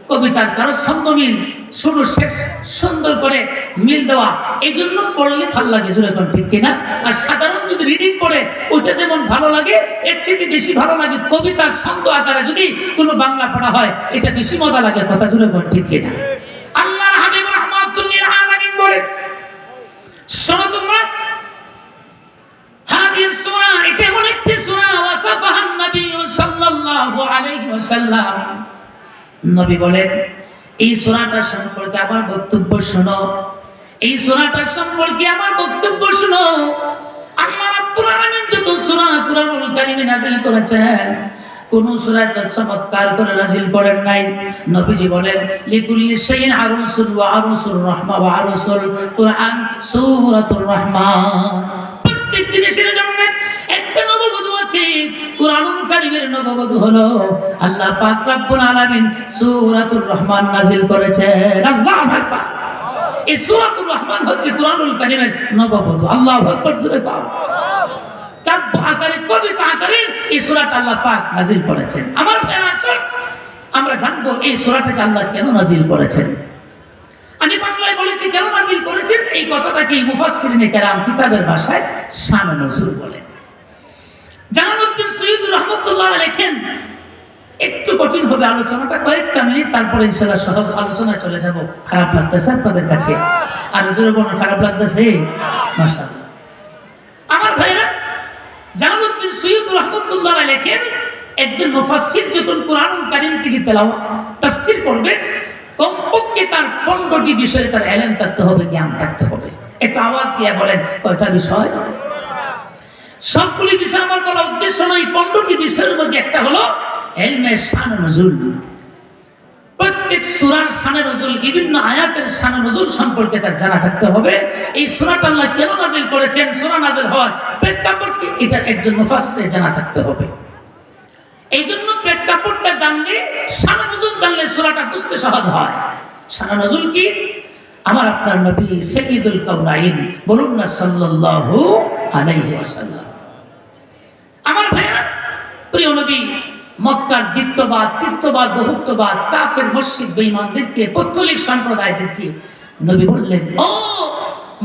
কবিতার কারো ছন্দ মিল, শুরু শেষ সুন্দর করে মিল দেওয়া, এই জন্য পড়লে ভালো লাগে, জোরে কোন ঠিক কিনা? আর সাধারণ যদি রিডিং পড়ে ওইটা যেমন ভালো লাগে, এর চেয়ে বেশি ভালো লাগে কবিতার ছন্দ আকারে যদি কোনো বাংলা পড়া হয়, এটা বেশি মজা লাগে। কথা জোরে কোন ঠিক কিনা? আল্লাহর হাবিব রাহমাতুল লিল আলামিন বলেন, শোনো তোমরা, হাদিস সূরা এটা এমন একটি সূরা ওয়াসাফাহান নবী সাল্লাল্লাহু আলাইহি ওয়াসাল্লাম, নবী বলেন এই সূরাটা সম্পর্কে আমার বক্তব্য শোনো, এই সূরাটা সম্পর্কে আমার বক্তব্য শোনো। আল্লাহ রাব্বুল আলামিন যত সূরা কুরআনুল কারীমে নাযিল করেছেন, কোন সূরায় চমৎকার করে নাযিল করেন নাই। নবীজি বলেন লিকুল্লি শাইইন আরুসুল ওয়া আরুসুর রাহমা ওয়া আরুসুল কুরআন সূরাতুর রহমান। প্রত্যেক জিনিসের জন্য একটা নববধূ আছে। কুরআনুল কারীমের নববধূ হলো আল্লাহ পাক রব্বুল আলামিন সূরাতুর রহমান নাযিল করেছেন। আল্লাহু আকবার। এই সূরাতুর রহমান হচ্ছে কুরআনুল কারীমের নববধূ। আল্লাহু আকবার জোরে বল। কাব্য আকারে, কবিতা আকারে এই সূরাটা আল্লাহ পাক নাযিল করেছেন। আমার আসল আমরা জানবো এই সূরাটাকে আল্লাহ কেন নাযিল করেছেন। আমি বাংলায় বলেছি কেন নাযিল করেছেন, এই কথাটাকে মুফাসসিরিনে কেরাম কিতাবের ভাষায় শান নজুল বলেন। জালালউদ্দিন সুয়ুতী রাহমাতুল্লাহ আলাইহি লেখেন, একটু কঠিন হবে আলোচনাটা, কয়েকটা মিনিট, তারপরে ইনশাআল্লাহ সহজ আলোচনায় চলে যাব। খারাপ লাগতেছে আপনাদের কাছে? আর জোরে বলুন খারাপ লাগতেছে? মাশাআল্লাহ। আমার ভাইরা, জালালউদ্দিন সুয়ুতী রাহমাতুল্লাহ আলাইহি লেখেন, একজন মুফাসসির যখন কুরআনুল কারীম থেকে তেলাওয়াত তাফসীর করবে, কমপক্ষে তার 15টি বিষয়ে তার ইলম থাকতে হবে, জ্ঞান থাকতে হবে। একটু আওয়াজ দিয়ে বলেন কয়টা বিষয়? সবগুলি বিষয় আমার বলার উদ্দেশ্য নয়, 15টি বিষয়ের মধ্যে একটা হলো ইলমে শান নজুল। প্রত্যেক সূরার শান নজুল, বিভিন্ন আয়াতের শান নজুল সম্পর্কে তার জানা থাকতে হবে। এই সূরাটা আল্লাহ কেন নাযিল করেছেন, সূরা নাযিল হওয়ার প্রেক্ষাপট কি, এটা একজন মুফাসসির জানা থাকতে হবে। এই জন্য প্রেক্ষাপটটা জানলে, শান নজুল জানলে সূরাটা বুঝতে সহজ হয়। শান নজুল কি? আমার আপনার নবী সাইয়্যিদুল কাওনাইন, বলুন না সাল্লাল্লাহু আলাইহি ওয়াসাল্লাম। আমার ভাইরা, প্রিয় নবী মক্কার দ্বিত্ববাদ, তৃতীয়বাদ, বহুত্ববাদ, কাফের মুশরিক বেঈমানদেরকে, পৌত্তলিক সম্প্রদায়দেরকে নবী বললেন, ও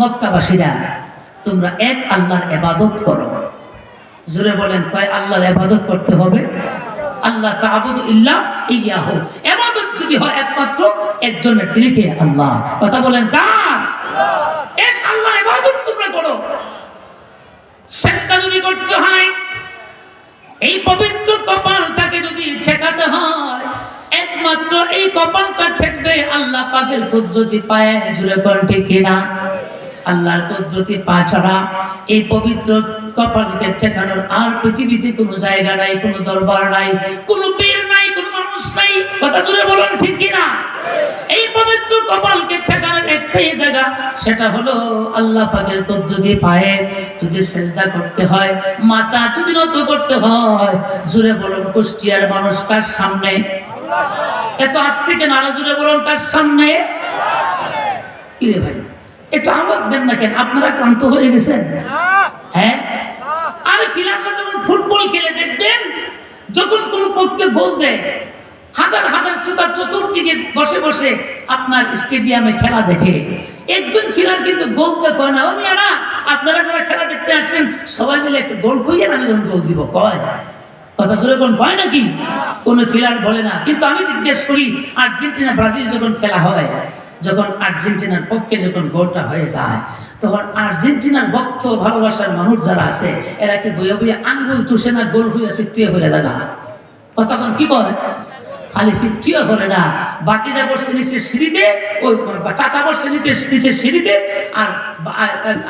মক্কাবাসীরা, তোমরা এক আল্লাহর ইবাদত করো। জোরে বলেন, কয় আল্লাহর ইবাদত করতে হবে? আল্লাহ তা'বুদু ইল্লা ইয়াহু। ইবাদত যদি হয় একমাত্র একজনের, তিনি কে? আল্লাহ। কথা বলেন কার? এক আল্লাহর ইবাদত তোমরা করো। সেজদা যদি করতে হয়, এই পবিত্র কপালটাকে যদি ঠেকাতে হয়, একমাত্র এই কপালটা ঠেকবে আল্লাহ পাকের কুদরতি পায়ে। জোরে বলেন ঠিক কিনা? আল্লাহর কুদরতি পা ছাড়া এই পবিত্র কপালকে ঠেকানোর আর পৃথিবীতে কোনো জায়গা নাই, কোনো দরবার নাই, কোনো পীর নাই, কোনো মানুষ নাই। কথা জোরে বলেন ঠিক কিনা? এই পবিত্র কপালকে ঠেকানোর একটাই জায়গা, সেটা হলো আল্লাহ পাকের কুদরতি পায়ে। যদি সিজদা করতে হয়, মাথা যদি নত করতে হয়, জোরে বলুন কুষ্টিয়ার মানুষ কার সামনে? এত আস্তে কেন? আরো জোরে বলুন কার সামনে? কিরে ভাই, একটু আওয়াজ দেন না কেন? আপনারা ক্লান্ত হয়ে গেছেন? হ্যাঁ, আরে ফিলাররা যখন ফুটবল খেলে দেখবেন, যখন কোনো পক্ষে গোল দেয়, হাজার হাজার শ্রোতা চতুর্দিকে বসে বসে আপনার স্টেডিয়ামে খেলা দেখে। একজন ফিলার কিন্তু গোল দেখে না। ও মিয়ারা, আপনারা যারা খেলা দেখতে আসছেন, সবাই মিলে একটা গোল কইয়েন, আমি যখন গোল দিব কয়। কথা শুনে কোন কয় নাকি? কোন ফিলার বলে না। কিন্তু আমি জিজ্ঞেস করি, আর্জেন্টিনা ব্রাজিল যখন খেলা হয়, যখন আর্জেন্টিনার পক্ষে যখন গোলটা হয়ে যায়, তখন আর্জেন্টিনার ভক্ত ভালোবাসার মানুষ যারা আছে, এরা কি বইয়ে বইয়ে আঙ্গুল চুষে না, গোল হয়ে সিটিয়ে হয়ে দেখা? কতক্ষণ কি বলে? খালি সিটিয়ে হলে না, বাকিরা বসে নিচে সিঁড়িতে, ওই চাচা বসে নিচে সিঁড়িতে, আর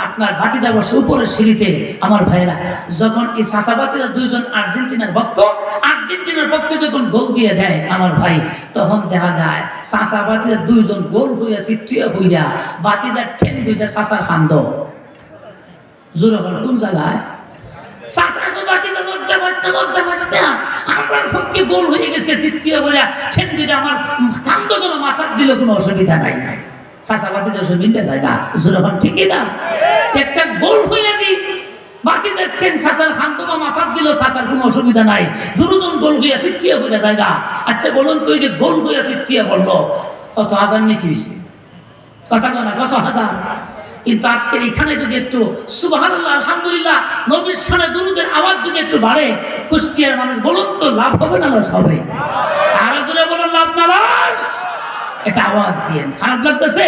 আপনার বাতিদা বসে উপরের সিঁড়িতে। আমার ভাইরা, যখন এই চাচা বাতিদা দুইজন আর্জেন্টিনার ভক্ত আর্জেন্টিনার পক্ষে যখন গোল দিয়ে দেয়, আমার ভাই, তখন দেখা যায় চাচা বাতিদা দুইজন গোল হইয়া সিটিয়ে হইয়া, বাতিদার ঠেন দুইটা চাচার খান্দ। জোরে বল কোন জায়গায়? গোল হয়ে গেছে, আমার কান্দ গেল, মাথা দিলে কোনো অসুবিধা নাই। চাষাবাদী যে মিলতে জায়গা যখন ঠিকই না, একটা গোল হয়ে দিই, বাকিদের ট্রেন চাষার খান্ত বা মাথা দিল, চাষার কোনো অসুবিধা নাই। দুজন গোল হইয়া সিটিয়ে হয়ে জায়গা। আচ্ছা বলুন তো, এই যে গোল হইয়া সিটিয়ে বললো, কত হাজার নাকি হয়েছে? কথা বলা কত হাজার? কিন্তু আজকে এখানে যদি একটু সুবহানাল্লাহ, আলহামদুলিল্লাহ, নবীর শানে দুরূদের আওয়াজ যদি একটু বাড়ে, কুষ্টিয়ার মানুষ বলুন তো, লাভ হবে না লস হবে? আর জোরে বলুন লাভ না লস? এটা আওয়াজ দিয়ে। খারাপ লাগতেছে?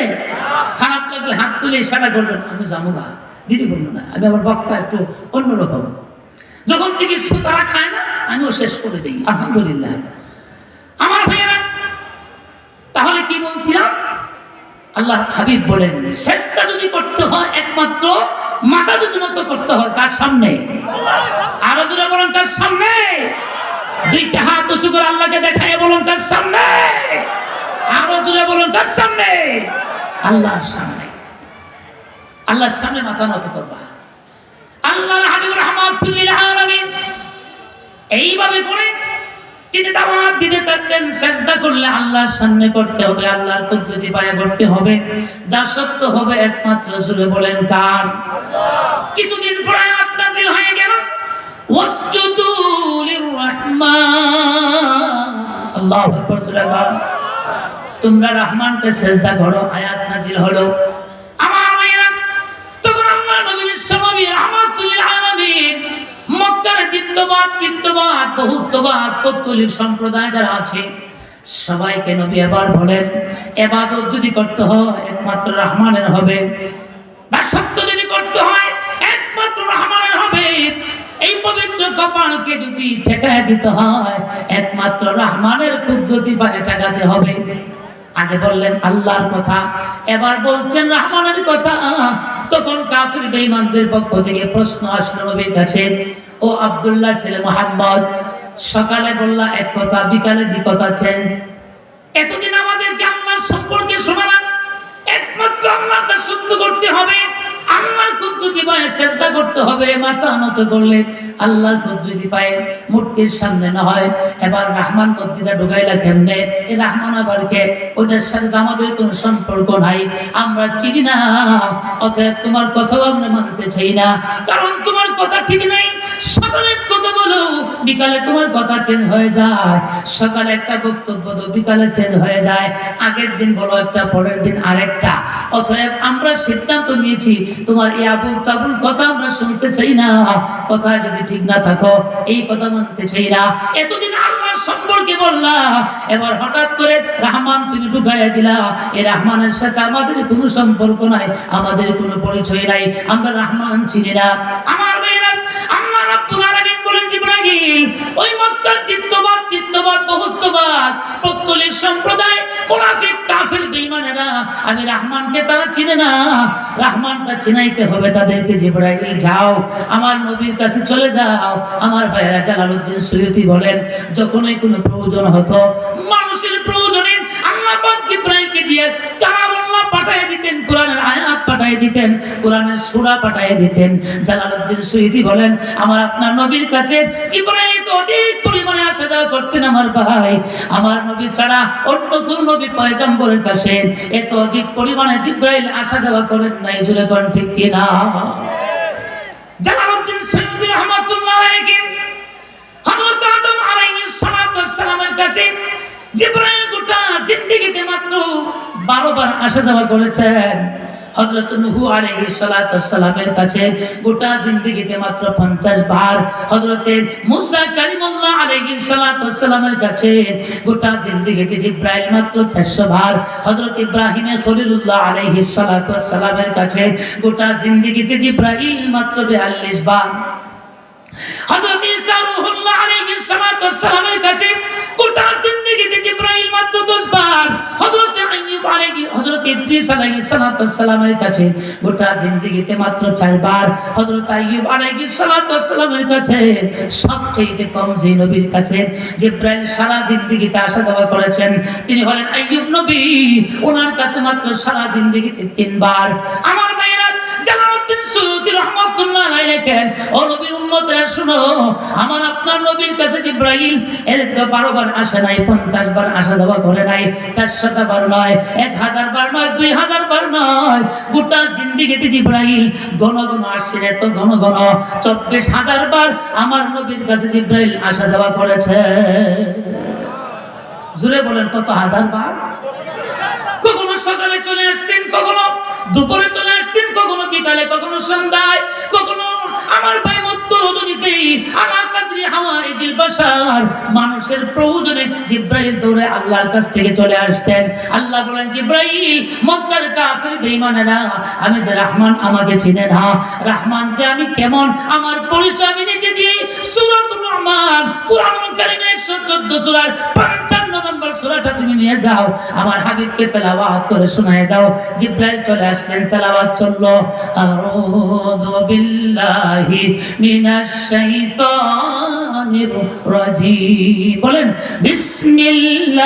খারাপ লাগলে হাত তুলে ইশারা করবেন, আমি যাবো না। দিদি বলবো না, আমি আমার বক্তা একটু অন্যরকম। যখন থেকে তারা খায় না, আমিও শেষ করে দিই, আলহামদুলিল্লাহ। আমার ভাইয়েরা, তাহলে কি বলছিলাম? আল্লাহ হাবিব বলেন, সেজদা যদি করতে হয় একমাত্র, মাথা যদি নত করতে হয় কার সামনে? আরো জোরে বলেন কার সামনে? দুইটা হাত উঁচু করে আল্লাহকে দেখায় বলুন কার সামনে, আরো জোরে বলুন কার সামনে, আল্লাহর সামনে। আল্লাহর সামনে মাথা নত করবা। আল্লাহর হাবিব রাহমাতুল লিল আলামিন এইভাবে করে তিনি দাওয়াত দিতে থাকলেন। সেজদা করলে আল্লাহর সামনে করতে হবে, আল্লাহর কুদরতি পায়ে করতে হবে, দাসত্ব হবে একমাত্র জোরে বলেন কার? আল্লাহ। কিছুদিন পরে আয়াত নাযিল হয়ে গেল, ওয়াসজুদু লিররহমান। আল্লাহু আকবার, জোরে বলেন তোমরা রহমানকে সেজদা করো। আয়াত নাযিল হলো। আমার ভাইরা, তখন আল্লাহ নবী বিশ্বনবী রাহমাতুল লিল আলামিন মক্কার দ্বিতীয়বাদ বহুত্ববাদ পৌত্তলিক সম্প্রদায় যারা আছে সবাইকে নবী এবার বলেন, ইবাদত যদি করতে হয় একমাত্র রহমানের হবে, দাসত্ব যদি করতে হয় একমাত্র রহমানের হবে, এই পবিত্র কপালকে যদি ঠেকায় দিতে হয় একমাত্র রহমানের কুদরতি পায়ে ঠেকাতে হবে। আগে বললেন আল্লাহর কথা, এবার বলছেন রহমানের কথা। তখন কাফির বেঈমানদের পক্ষ থেকে প্রশ্ন আসলো নবীর কাছে, ও আব্দুল্লাহর ছেলে মুহাম্মদ, সকালে বললা এক কথা, বিকালে দ্বি কথা চেঞ্জ। এতদিন আমাদেরকে আল্লাহ সম্পর্কে শোনালেন, একমাত্র আল্লাহর দাসত্ব করতে হবে, আল্লাহর কুদরতি পায়ে সেজদা করতে হবে, মাথা নত করলে আল্লাহর কুদরতি পায়ে, মূর্তির সামনে না হয়। এবার রহমান মূর্তিটা ঢুকাইলা কেমনে? এই রহমান আবার কে? ওটার সাথে আমাদের কোনো সম্পর্ক নাই, আমরা চিনি না, অতএব তোমার কথাও আমরা মানতে চাই না, কারণ তোমার কথা ঠিক নাই। সকালে কথা বলো, বিকালে তোমার কথা চেঞ্জ হয়ে যায়, সকালে একটা বক্তব্য দাও, বিকালে চেঞ্জ হয়ে যায়, আগের দিন বলো একটা, পরের দিন আরেকটা। অতএব আমরা সিদ্ধান্ত নিয়েছি তোমার এই আবুল তাবুল কথা আমরা শুনতে চাই না, কথা যদি ঠিক না থাকো এই কথা মানতে চাই না। এতদিন আল্লাহ সম্পর্কে বললা, এবার হঠাৎ করে রহমান তুমি ঢুকাইয়া দিলা। এই রহমানের সাথে আমাদের কোনো সম্পর্ক নাই, আমাদের কোনো পরিচয় নাই, আমরা রহমান চিনি না। আমার ভাইরা, আল্লাহ রাব্বুল আলামিন বলেন জিবরাইল, ওই মক্কার দ্বিতীয়বাদ বহুত্ববাদ পৌত্তলিক সম্প্রদায় মুনাফিক কাফির বেঈমানেরা, আমি রহমানকে তারা চিনে না, রহমানটা চিনাইতে হবে তাদেরকে। জিবরাইল যাও আমার নবীর কাছে চলে যাও। আমার ভাইয়েরা, জালালউদ্দিন সুয়ুতি বলেন, যখনই কোনো প্রয়োজন হতো, মানুষের প্রয়োজনে আল্লাহ পাক জিবরাইলকে দিয়ে কালামুল্লাহ পাঠিয়ে দিতেন, কোরআনের আয়াত পাঠিয়ে দিতেন, কোরআনের সূরা পাঠিয়ে দিতেন। জালালউদ্দিন সুয়ুতি বলেন, আমার আপনার নবীর কাছে জিবরাইল তো অধিক পরিমাণে আসা যাওয়া করতেন। আমার ভাই, আমার নবী ছাড়া অন্য কোন নবী পয়গম্বরের কাছে এত অধিক পরিমাণে জিবরাইল আসা যাওয়া করেন নাই, জুড়ে কোন ঠিক কিনা? জালালউদ্দিন সুয়ুতি রাহমাতুল্লাহ আলাইহি হযরত আদম আলাইহিস সালাতু ওয়াস সালামের কাছে জিবরাইল গোটা জিন্দেগিতে মাত্র 12 বার আসা যাওয়া করেছেন। হযরত নূহ আলাইহিস সালাতু ওয়াস সালামের কাছে গোটা জিন্দেগিতে মাত্র 50 বার, হযরত মুসা কালিমুল্লাহ আলাইহিস সালাতু ওয়াস সালামের কাছে গোটা জিন্দেগিতে জিবরাইল মাত্র 400 বার, হযরত ইব্রাহিম খলিলুল্লাহ আলাইহিস সালাতু ওয়াস সালামের কাছে গোটা জিন্দেগিতে জিবরাইল মাত্র 42 বার, হযরত ঈসা রূহুল্লাহ আলাইহিস সালাতু ওয়াস সালামের কাছে গোটা জিন্দেগিতে জিবরাইল মাত্র 10 বার, হযরত ইদ্রিস আলাইহিস সালাতু ওয়াস সালামের কাছে গোটা জিন্দেগিতে মাত্র 4 বার, হযরত আইয়ুব আলাইহিস সালাতু ওয়াস সালামের কাছে সবচেয়ে কম যে নবীর কাছে জিবরাইল সারা জিন্দেগিতে আসা যাওয়া করেছেন তিনি হলেন আইয়ুব নবী, ওনার কাছে মাত্র সারা জিন্দেগিতে 3 বার। আমার ভাইরা, জালালউদ্দিন সুয়ুতি রাহমাতুল্লাহ আলাইহি লেখেন, ও নবীর উম্মতরা শুনো, আমার আপনার নবীর কাছে জিবরাইল এর তো 12 বার আসে নাই, 50 বার আসা যাওয়া করে নাই, 400 বার নয়, 1000 বার নয়, 2000 বার নয়, গোটা জিন্দেগিতে জিবরাইল ঘন ঘন আসছেন, এত ঘন ঘন 24000 বার আমার নবীর কাছে জিবরাইল আসা যাওয়া করেছে। জোরে বলেন কত হাজার বার? কখনো সকালে চলে আসতেন, কখনো দুপুরে চলে আসতেন, কখনো বিকালে, কখনো সন্ধ্যায়, কখনো আমার ভাই মধ্য রজনীতে আলা কাদরি হাওয়াইজিল বাশার, মানুষের প্রয়োজনে জিবরাইল দৌড়ে আল্লাহর কাছ থেকে চলে আসতেন। আল্লাহ বলেন, জিবরাইল, মক্কার কাফির বেঈমানেরা আমি যে রহমান আমাকে চিনে না, রহমান যে আমি কেমন আমার পরিচয় আমি নিজে দিই। সূরাতুর রহমান কুরআনুল কারীমের 114 সূরার 55 নম্বর সূরাটা তুমি নিয়ে যাও, আমার হাবিবকে তেলাওয়াত করে শোনায় দাও। জিবরাইল চলে আসলেন, তেলাওয়াত চললো, আউযু বিল্লাহি মিনাশ শাইতানির শাইতানির রাজিম। বলেন বিসমিল্লাহির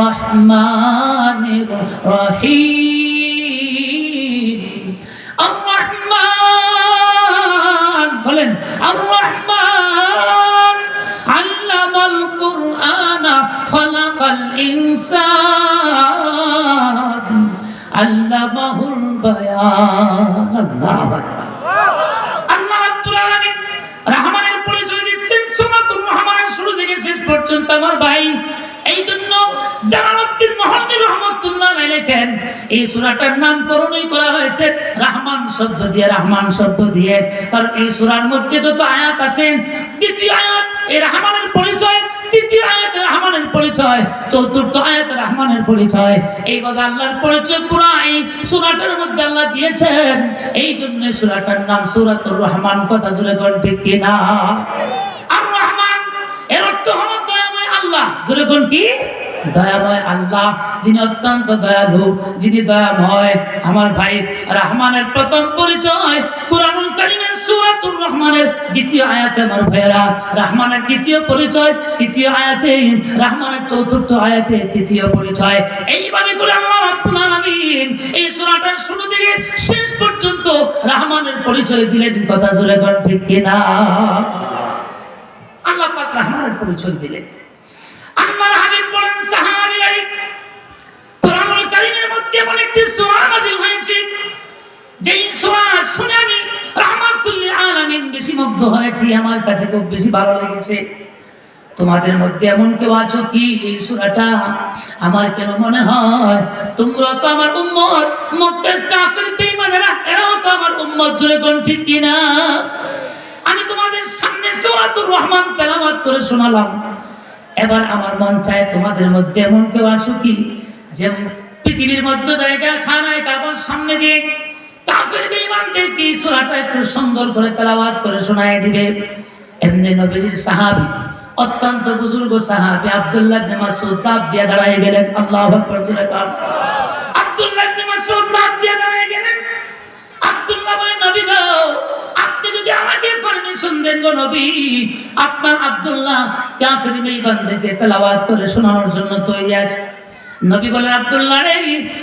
রহমানির রহিম। আর রহমান, বলেন আর রহমান আল্লামাল কুরআনা খালাকাল ইনসান আল্লামাহুল বায়ান। আল্লাহু আকবার। আল্লাহ রাব্বুল আলামিন রহমানের পরিচয় দিচ্ছেন সূরাতুর রহমানের শুরু থেকে শেষ পর্যন্ত আমার ভাই। এই জন্য জালালউদ্দিন মুহাম্মদ রহমাতুল্লাহ আলাইহি লেখেন এই সূরাটার নামকরণই করা হয়েছে রহমান শব্দ দিয়ে, রহমান শব্দ দিয়ে। কারণ এই সূরার মধ্যে যত আয়াত আছে, দ্বিতীয় আয়াত এই রহমানের পরিচয়, তৃতীয় আয়াতে রহমানের পরিচয়, চতুর্থ আয়াতে রহমানের পরিচয়। এইভাবে আল্লাহর পরিচয় পুরো এই সূরাটার মধ্যে আল্লাহ দিয়েছেন। এই জন্য সূরাটার নাম সূরাতুর রহমান। কথা জুড়ে বল ঠিক কিনা? আর রহমান এর অর্থ হলো দয়াময় আল্লাহ। জুড়ে বল কি? দয়াময় আল্লাহ, যিনি অত্যন্ত দয়ালু, যিনি দয়াময়। আমার ভাই রহমানের প্রথম পরিচয় কুরআনুল কারীমের সূরাতুর রহমানের দ্বিতীয় আয়াতে আমার ভাইরা রহমানের দ্বিতীয় পরিচয়, তৃতীয় আয়াতে রহমানের চতুর্থ আয়াতে তৃতীয় পরিচয়। এইভাবে করে আল্লাহ রাব্বুল আলামিন এই সূরাটার শুরু থেকে শেষ পর্যন্ত রহমানের পরিচয় দিলেন। কথা জোরে বল ঠিক কিনা? আল্লাহ পাক রহমানের পরিচয় দিলেন। আল্লাহর হাবিব বলেন সাহাবীরা, কুরআনুল কারীমের মধ্যে এমন একটি সূরা নাযিল হয়েছে যেই সূরা শুনে আমি রাহমাতুল লিল আলামিন বেশি মুগ্ধ হয়েছি, আমার কাছে খুব বেশি ভালো লেগেছে। তোমাদের মধ্যে এমন কেউ আছো কি এই সূরাটা আমার কেন মনে হয় তোমরা তো আমার উম্মত, মক্কার কাফির বেঈমানেরা এরাও তো আমার উম্মত। জোরে কোন ঠিক কিনা? আমি তোমাদের সামনে সূরাতুর রহমান তেলাওয়াত করে শোনালাম। এবার আমার মন চায় তোমাদের মধ্যে এমন কেউ আছো কি যে পৃথিবীর মধ্যে জায়গা খানায় কাবার সামনে যে কাফের বেঈমানদের কি সূরাটা একটু সুন্দর করে তেলাওয়াত করে শোনায় দিবে। এমনি নবীর সাহাবী, অত্যন্ত বুজুর্গ সাহাবী আব্দুল্লাহ ইবনে মাসউদ তাপ দিয়ে দাঁড়িয়ে গেলেন। আল্লাহু আকবার। জোরে বল। আব্দুল্লাহ ইবনে মাসউদ তাপ দিয়ে দাঁড়িয়ে গেলেন। আব্দুল্লাহ বলে, নবী গো, আপনি যদি আমাকে পারমিশন দেন গো নবী, আপনার আব্দুল্লাহ কাফের বেঈমানদেরকে তেলাওয়াত করে শোনানোর জন্য তৈরি আছে। নবী বলেন, আব্দুল্লাহ রে,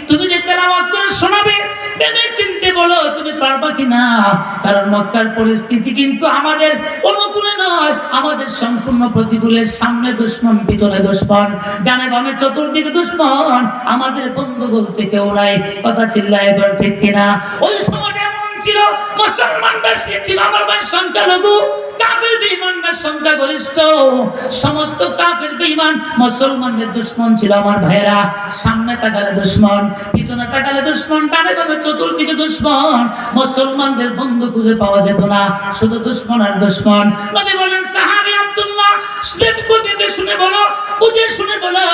তুমি যে তেলাওয়াত করে শোনাবে ভেবে চিন্তে বলো তুমি পারবা কিনা। কারণ মক্কার পরিস্থিতি কিন্তু আমাদের অনুকূলে নয়, আমাদের সম্পূর্ণ প্রতিকূলে। সামনে দুশমন, পিছনে দুশমন, ডানে বামে চতুর্দিকে দুশমন, আমাদের বন্ধু বলতে কেউ নাই। কথা চিল্লায় বল ঠিক কিনা? ওই সময়টা এমন ছিল মুসলমান বেশি ছিল, আমার ভাই সংখ্যালঘু, কাফের বেঈমানরা সংখ্যাগরিষ্ঠ। সমস্ত কাফের বেঈমান মুসলমানদের দুশমন ছিল আমার ভাইয়েরা। সামনে তাকালে দুশমন, পিছনে তাকালে দুশমন, ডানে বামে চতুর্দিকে দুশমন। মুসলমানদের বন্ধু খুঁজে পাওয়া যেত না, শুধু দুশমন আর দুশমন। নবী বলেন, সাহাবী আব্দুল্লাহ শুনে বলো, বুঝে শুনে বলো,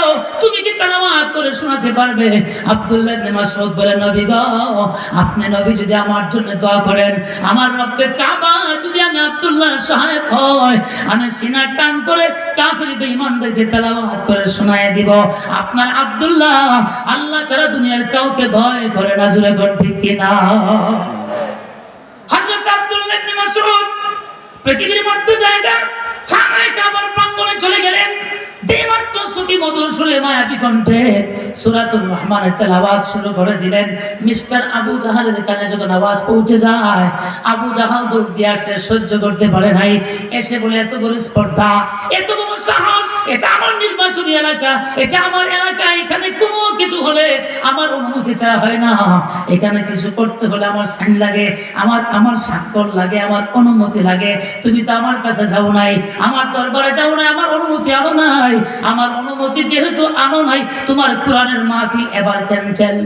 তুমি কি তেলাওয়াত করে শোনাতে পারবে? আব্দুল্লাহ ইবনে মাসউদ বলেন, নবী গো, আপনি নবী যদি আমার জন্য দোয়া করেন, আমার রব্বে কাবা যদি আমি আব্দুল্লাহ সহায়ক হয়, আমি সিনা টান করে কাফির বেঈমানদেরকে তেলাওয়াত করে শোনায় দিব। আপনার আব্দুল্লাহ আল্লাহ ছাড়া দুনিয়ার কাউকে ভয় করে না। জোরে বল ঠিক কিনা? হযরত আব্দুল্লাহ ইবনে মাসউদ পৃথিবীর মধ্যে জায়গা খানায় কাবার প্রাঙ্গণে চলে গেলেন। যেমাত্র শ্রুতি মধুর সুরে মায়াবী কণ্ঠে সূরাতুর রহমানের তেলাওয়াত শুরু করে দিলেন, মিস্টার আবু জাহালের কানে যখন আওয়াজ পৌঁছে যায়, আবু জাহাল দৌড় দিয়ে আসে, সহ্য করতে পারে নাই। এসে বলে, এত বড় স্পর্ধা, এত বড় সাহস, এটা আমার নির্বাচনী এলাকা, এটা আমার এলাকা, এখানে কোনো কিছু হলে আমার অনুমতি চাওয়া হয় না। এখানে কিছু করতে হলে আমার সাইন লাগে, আমার স্বাক্ষর লাগে, আমার অনুমতি লাগে। তুমি তো আমার কাছে যাও নাই, আমার দরবারে যাও নাই, আমার অনুমতি আনো নাই। আমার অনুমতি যেহেতু আনো নাই, তোমার কোরআনের মাহফিল এবার ক্যান্সেল।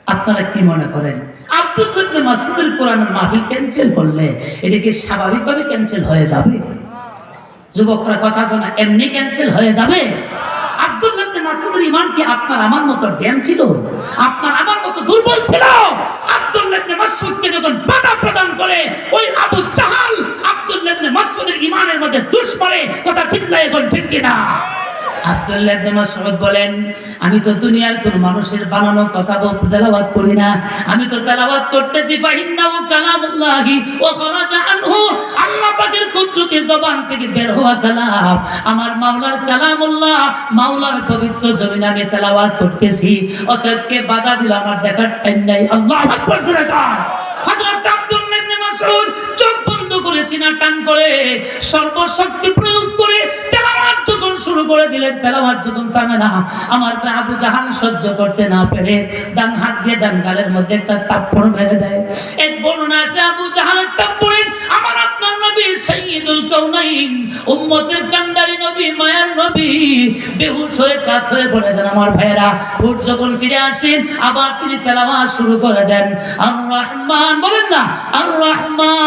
আপনারা কি মনে করেন আব্দুল্লাহ ইবনে মাসউদের কোরআনের মাহফিল ক্যান্সেল করলে এটা কি স্বাভাবিকভাবে ক্যান্সেল হয়ে যাবে? যুবকরা কথা বলে, এমনি ক্যান্সেল হয়ে যাবে? আব্দুল্লাহ ইবনে মাসউদের ঈমান কি আপনার আমার মতো ড্যাম ছিল? আপনার আমার মতো দুর্বল ছিল? আব্দুল্লাহ ইবনে মাসউদকে যখন বাধা প্রদান করে ওই আবু জাহাল আব্দুল্লাহ ইবনে মাসউদের ঈমানের মধ্যে দুশ পড়ে। কথা চিল্লায়ে বল ঠিক কিনা? আব্দুল্লাহ ইবনে মাসউদ বলেন, আমি তো দুনিয়ার কোন মানুষের বানানো কথা তেলাওয়াত করি না, আমি তো তেলাওয়াত করতেছি ফাইন্নাহু কালামুল্লাহি ওয়া খারাজা আনহু, আল্লাহ পাকের কুদরতি জবান থেকে বের হওয়া কালাম, আমার মাওলার কালামুল্লাহ, মাওলার পবিত্র জমিনে আমি তেলাওয়াত করতেছি, অতএব কে বাধা দিল আমার দেখার টাইম নাই। আল্লাহু আকবার। হযরত আব্দুল্লাহ ইবনে মাসউদ চোখ বন্ধ করে সিনা টান করে সর্বশক্তি প্রয়োগ করে তেলাওয়াত যখন শুরু করে দিলেন, তেলাওয়াত যখন থামে না, আমার আবু জাহাল সহ্য করতে না পেরে ডান হাত দিয়ে ডান গালের মধ্যে একটা থাপ্পড় মেরে দেয়। এক বর্ণনা আছে আবু জাহালের থাপ্পড়ে আমার আপনার নবী সাইয়্যিদুল কাউনাইন, উম্মতের কান্ডারি নবী, মায়ার নবী বেহুশ হয়ে কাত হয়ে পড়েছেন। আমার ভাইয়েরা, হুট যখন ফিরে আসেন আবার তিনি তেলাওয়াত শুরু করে দেন। আর রহমান বলেন না, আর রহমান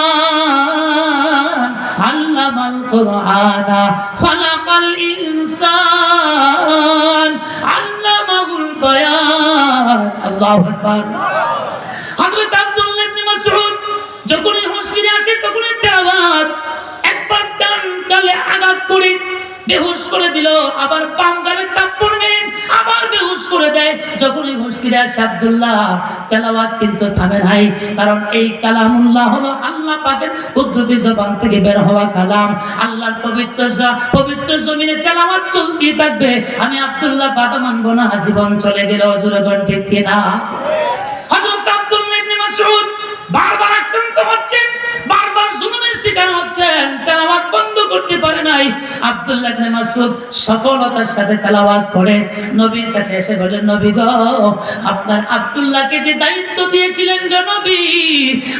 আল্লামাল কুরআনা খালাকাল ইনসান আল্লামাহুল বায়ান। আল্লাহু আকবার। হযরত আব্দুল্লাহ ইবনে মাসউদ যখনই হুঁশ ফিরে আসে তখনই তেলাওয়াত একবার ডান গালে আঘাত করে বেহুশ করে দিল, আবার বাম গালে থাপ্পড় মেরে আবার বেহুশ করে দেয়। যখনই হুঁশ ফিরে আসে আব্দুল্লাহ, তেলাওয়াত কিন্তু থামে নাই, কারণ এই কালামুল্লাহ হলো আল্লাহ পাকের কুদরতি জবান থেকে বের হওয়া কালাম। আল্লাহর পবিত্র জমিনে তেলাওয়াত চলতেই থাকবে। আমি আব্দুল্লাহ বাধা মানব না, জীবন চলে গেল। জোরে বলেন ঠিক কিনা? হযরত আব্দুল্লাহ ইবনে মাসউদ বারবার আক্রান্ত হচ্ছেন, বারবার জুলুমের শিকার হচ্ছেন, তেলাওয়াত বন্ধ করতে পারে নাই। আব্দুল্লাহ ইবনে মাসউদ সফলতার সাথে তেলাওয়াত করে নবীর কাছে এসে বলেন, নবী গো, আপনার আব্দুল্লাহকে যে দায়িত্ব দিয়েছিলেন গো নবী,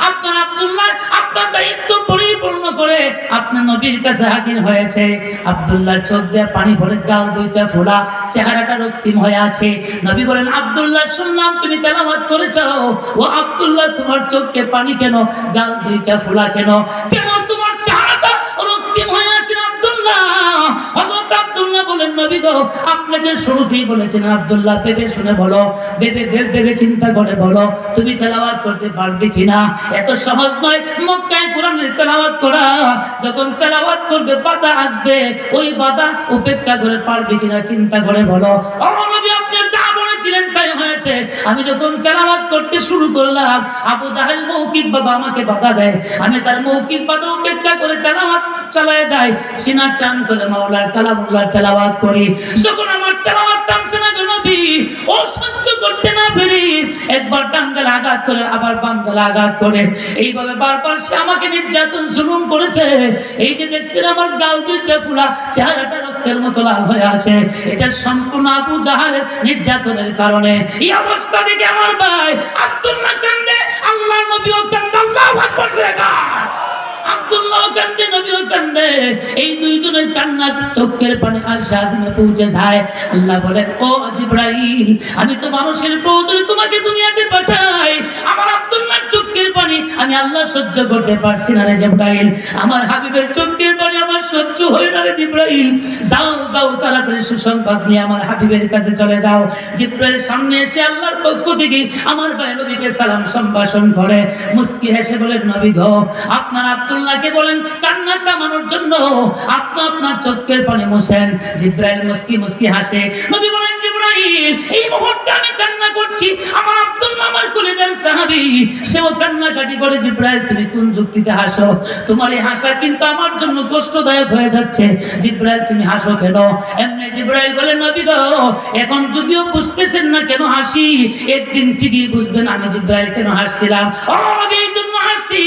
আপনার আব্দুল্লাহ আপনার দায়িত্ব পরিপূর্ণ করে আপনার নবীর কাছে হাজির হয়েছে। আব্দুল্লাহর চোখ দিয়ে পানি পড়ে, গাল দুইটা ফোলা, চেহারাটা রক্তিম হয়ে আছে। নবী বলেন, আব্দুল্লাহ শুনলাম তুমি তেলাওয়াত করেছো, ও আব্দুল্লাহ তোমার চোখকে পানি কেন, গাল দুইটা ফোলা কেন, কেন তোমার চেহারাটা রক্তিম হয়ে আছে আব্দুল্লাহ? হযরত আব্দুল্লাহ বলেন, নবী গো, আপনি যে শুরুতেই বলেছেন আব্দুল্লাহ ভেবে শুনে বলো, ভেবে চিন্তা করে বলো তুমি তেলাওয়াত করতে পারবে কিনা। এত সহজ নয় মক্কায় কোরআনের তেলাওয়াত করা। যখন তেলাওয়াত করবে বাধা আসবে, ওই বাধা উপেক্ষা করে পারবে কিনা চিন্তা করে বলো। ও নবী, আপনি যা বলেছিলেন তাই হয়েছে। আমি যখন তেলাওয়াত করতে শুরু করলাম, আবু জাহেল মৌখিক বাবা আমাকে বাধা দেয়, আমি তার মৌখিক বাধা উপেক্ষা করে তেলাওয়াত চালায় যাই, সিনা টান করে মাওলার কালামুল্লাহ তেলাওয়াত করি। যখন আমার তেলাওয়াত থামছে না গো নবী, ও সহ্য করতে না পেরে একবার ডান গালে আঘাত করে আবার বাম গালে আঘাত করে এইভাবে বারবার সে আমাকে নির্যাতন জুলুম করেছে। এই যে দেখছেন আমার গাল দুইটা ফুলা, চেহারাটা রক্তের মতো লাল হয়ে আছে, এটা সম্পূর্ণ আবু জাহেলের নির্যাতনের কারণে। এই অবস্থা দেখে আমার ভাই আব্দুল্লাহ কান্দে, আল্লাহ নবীও কান্দে। আল্লাহু আকবার। আব্দুল্লাহ কান্দে, নবীও কান্দে। এই দুইজনের কান্না চোখের পানি আরশে আজিমে পৌঁছে যায়। আল্লাহ বলেন, ও জিবরাইল, আমি তো মানুষের প্রয়োজনে তোমাকে দুনিয়াতে পাঠাই, আমার আব্দুল্লাহর চোখের পানি আমি আল্লাহ সহ্য করতে পারছি না রে জিবরাইল, আমার হাবিবের চোখের পানি আমার সহ্য হয় না রে জিবরাইল। যাও যাও, তাড়াতাড়ি সুসংবাদ নিয়ে আমার হাবিবের কাছে চলে যাও। জিবরাইল সামনে এসে আল্লাহর পক্ষ থেকে আমার ভাই নবীকে সালাম সম্ভাষণ করে মুস্কি হেসে বলেন, নবী গো, আপনার আব্দুল্লাহকে বলেন কান্না থামানোর জন্য আপনি আপনার চোখের পানি মুছেন। জিবরাইল মুস্কি মুস্কি হাসে। নবী বলেন, জিবরাইল, এই মুহূর্তে আমি কান্না করছি, আমার আব্দুল্লাহ আমার কলিজার সাহাবী, সেও কান্নাকাটি করে। জিবরাইল, তুমি কোন যুক্তিতে হাসো? তোমার এই হাসা কিন্তু আমার জন্য কষ্টদায়ক হয়ে যাচ্ছে। জিবরাইল, তুমি হাসো কেন? এমনি জিবরাইল বলে, নবী গো, এখন যদিও বুঝতেছেন না কেন হাসি, একদিন ঠিকই বুঝবেন আমি জিবরাইল কেন হাসছিলাম। ও নবী, এই জন্য হাসছি,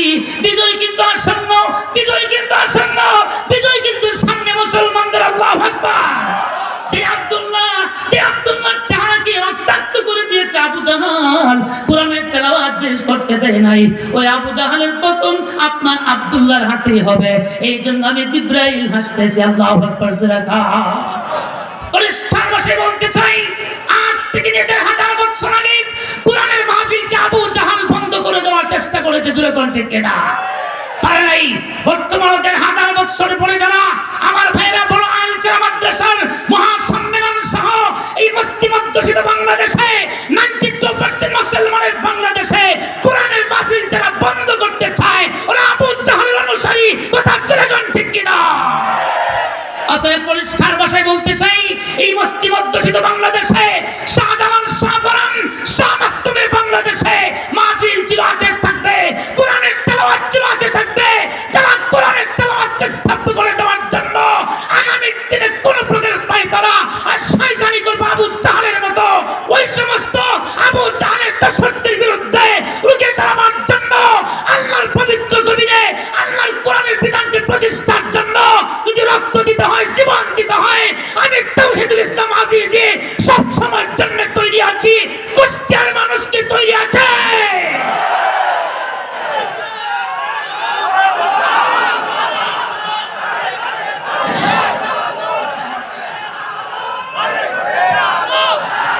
বিজয় কিন্তু আসন্ন, বিজয় কিন্তু আসন্ন, বিজয় কিন্তু সামনে মুসলমানদের। আল্লাহু আকবার। যে আব্দুল্লাহ চেহারাকে রক্তাক্ত করে দিয়েছে আবু জাহাল, কোরআনের তেলাওয়াত শেষ করতে দেয় নাই, ওই আবু জাহালের পতন আপনার আব্দুল্লাহর হাতেই হবে। এই জন্য আমি জিবরাইল হাসতেছি। আল্লাহু আকবার। পরিষ্কার ভাষায় বলতে চাই, আজ থেকে ১,৫০০ বছর আগে কোরআনের মাহফিলকে আবু জাহাল বন্ধ করে দেওয়ার চেষ্টা করেছে। দূরে কোন ঠিক কিনা? পারে নাই। বর্তমানে ১,৫০০ বছর পরে যারা আমার ভাইরা বড় আলচা মাদ্রাসার মহাসম্মেলন সহ এই মুসলিম অধ্যুষিত বাংলাদেশে 92% মুসলমানের বাংলাদেশে কোরআনের মাহফিল যারা বন্ধ করতে চায়, ওরা আবু জাহালের অনুসারী। কথা চলে কোন ঠিক কিনা? অতএব পরিষ্কার ভাষায় বলতে চাই, এই সব সময়ের জন্য তৈরি আছি, কুষ্টিয়ার মানুষকে তৈরি আছে।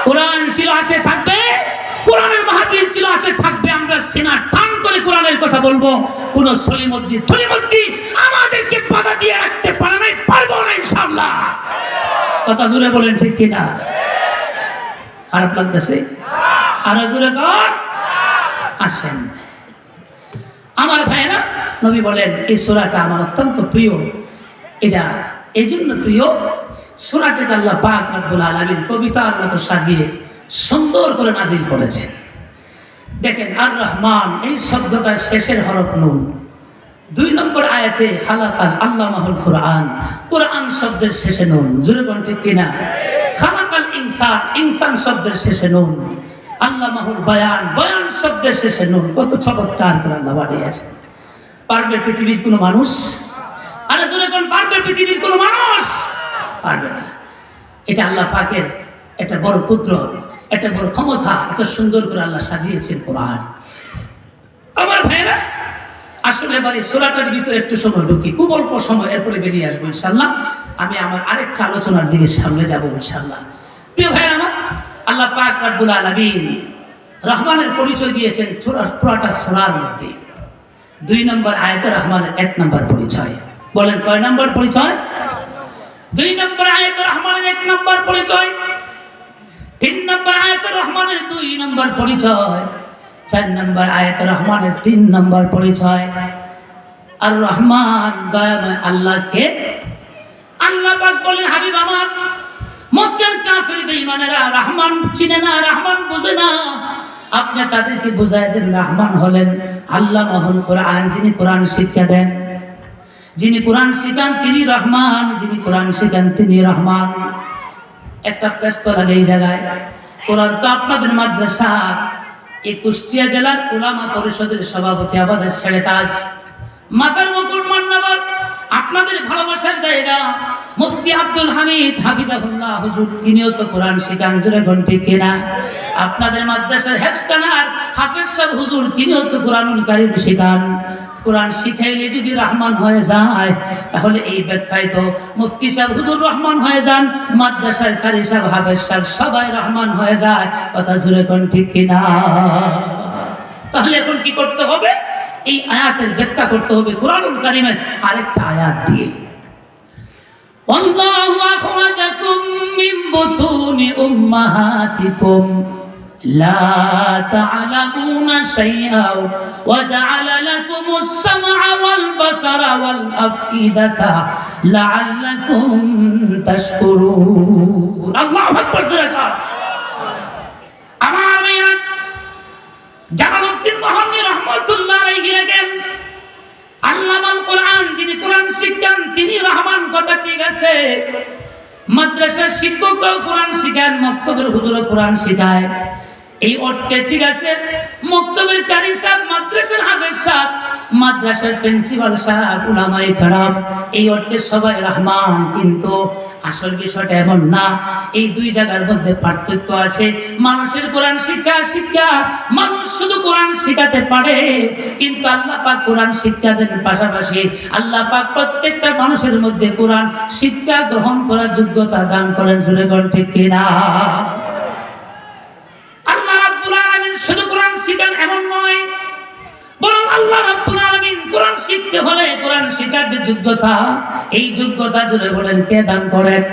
কোরআন ছিল, আছে, থাকবে। কোরআনের মাহফিল ছিল, আছে, থাকবে। আমরা সিনা টান করে কোরআনের কথা বলবো। কোন সলিমদ্দি আমাদেরকে বাধা দিয়ে রাখতে পারে নাই, পারবো না ইনশাআল্লাহ। কথা জোরে বলেন, ঠিক কিনা? খারাপ লাগতেছে? আরো জোরে কর। আসেন আমার ভাইয়েরা, নবী বলেন এই সূরাটা আমার অত্যন্ত প্রিয়। এটা এই জন্য প্রিয়, সূরাটাকে আল্লাহ পাক রব্বুল আলামিন কবিতার মতো সাজিয়ে সুন্দর করে নাজিল করেছেন। দেখেন, আর রহমান এই শব্দটার শেষের হরফ নুন। 2 নম্বর আয়াতে খালাকাল আল্লামাহুল কুরআন, কুরআন শব্দের শেষে নুন। জোরে বলেন, ঠিক কিনা? খালাকাল ইনসান, ইনসান শব্দের শেষে নুন। আল্লামাহুল বায়ান, বায়ান শব্দের শেষে নুন। কত চমৎকার করে আল্লাহ বানিয়েছে। পারবে পৃথিবীর কোনো মানুষ? আরে জোরে বলেন, পারবে পৃথিবীর কোনো মানুষ? পারবে না। এটা আল্লাহ পাকের একটা বড় কুদরত, একটা বড় ক্ষমতা। এত সুন্দর করে আল্লাহ সাজিয়েছেন কোরআন। আমার ভাইরা, আসলে এবার এই সূরাটার ভিতরে একটু সময় ঢুকি, খুব অল্প সময়, এরপরে বেরিয়ে আসবো ইনশাআল্লাহ। আমি আমার আরেকটা আলোচনার দিকে সামনে যাবো ইনশাআল্লাহ। প্রিয় ভাইরা আমার, আল্লাহ পাক রব্বুল আলামিন রহমানের পরিচয় দিয়েছেন পুরাটা সূরার মধ্যে। 2 নম্বর আয়াতে রহমানের 1 নম্বর পরিচয়। বলেন, কয় নম্বর পরিচয়? 2 নম্বর আয়াতে রহমানের 1 নম্বর পরিচয়। 3 নম্বর আয়াতে রহমানের 2 নম্বর পরিচয়। 4 নম্বর আয়াতে রহমানের 3 নম্বর পরিচয়। আর রহমান দয়াময় আল্লাহকে আল্লাহ পাক বলেন, হাবিব আমার, মক্কার কাফির বেঈমানেরা রহমান চিনে না, রহমান বুঝে না। আপনি তাদেরকে বুঝায় দেন রহমান হলেন আল্লামাহুল কুরআন, যিনি কোরআন শিক্ষা দেন। যিনি কোরআন শিখান তিনি রহমান, যিনি কোরআন শিখান তিনি রহমান। একটা ব্যস্ত লাগে এই জায়গায়। কোরআন তো আপনাদের মাদ্রাসা, এই কুষ্টিয়া জেলার উলামা পরিষদের সভাপতি আমাদের ছেড়ে তাজ, মাথার মুকুট মান্নাবার, আপনাদের ভালোবাসার জায়গা মুফতি আব্দুল হামিদ হাফিজাহুল্লাহ হুজুর, তিনিও তো কোরআন শিখান। জোরে ঘন্টি কেনা। আপনাদের মাদ্রাসার হেফজখানার হাফেজ সাহেব হুজুর, তিনিও তো কোরআনুল কারীম শিখান। কোরআন শিখাইলে যদি রহমান হয়ে যায়, তাহলে এই ব্যাখ্যায় তো মুফতি সাহেব হুজুর রহমান হয়ে যান, মাদ্রাসার কারি সাহেব, হাফেজ সাহেব সবাই রহমান হয়ে যায়। কথা জোরে কোন ঠিক কিনা? তাহলে এখন কি করতে হবে? এই আয়াতের ব্যাখ্যা করতে হবে কোরআনুল কারীমের আরেকটা আয়াত দিয়ে। আল্লাহু আখরাজাকুম মিন বুতুনি উম্মাহাতিকুম লা তা'লামুনা শাইআন ওয়া জা'আলা লাকুমুস সামআ ওয়াল বাসারা ওয়াল আফইদাতা লা'আল্লাকুম তাশকুরুন। আল্লাহু আকবার। আমার ভাইরা, জালালউদ্দিন মাহমুদ রহমাতুল্লাহ আলাইহি লেখেন, আল্লামাল কোরআন, যিনি কোরআন শিখান তিনি রহমান। কথা ঠিক আছে। মাদ্রাসার শিক্ষকরাও কোরআন শিখান, মক্তবের হুজুরও কোরআন শিখায়, এই অর্থে ঠিক আছে। মক্তবের কারি সাহেব, মাদ্রাসার হাফেজ সাহেব, মাদ্রাসার প্রিন্সিপাল সাহেব, উলামায়ে কেরাম, এই অর্থে সবাই রহমান। কিন্তু আসল বিষয়টা এমন না। এই 2 জায়গার মধ্যে পার্থক্য আছে। মানুষের কোরআন শিক্ষা মানুষ শুধু কোরআন শিখাতে পারে, কিন্তু আল্লাহ পাক কোরআন শিক্ষা দেন পাশাপাশি আল্লাহ পাক প্রত্যেকটা মানুষের মধ্যে কোরআন শিক্ষা গ্রহণ করার যোগ্যতা দান করেন। জোরে বলেন, ঠিক কিনা? আল্লাহ রাব্বুল আলামিন শুধু কোরআন শিখান এমন নয়, বরং আল্লাহ রাব্বুল আলামিন কোরআন শিখতে হলে কোরআন শেখার যে যোগ্যতা, এই যোগ্যতা জুড়ে বলেন কে দান করেন?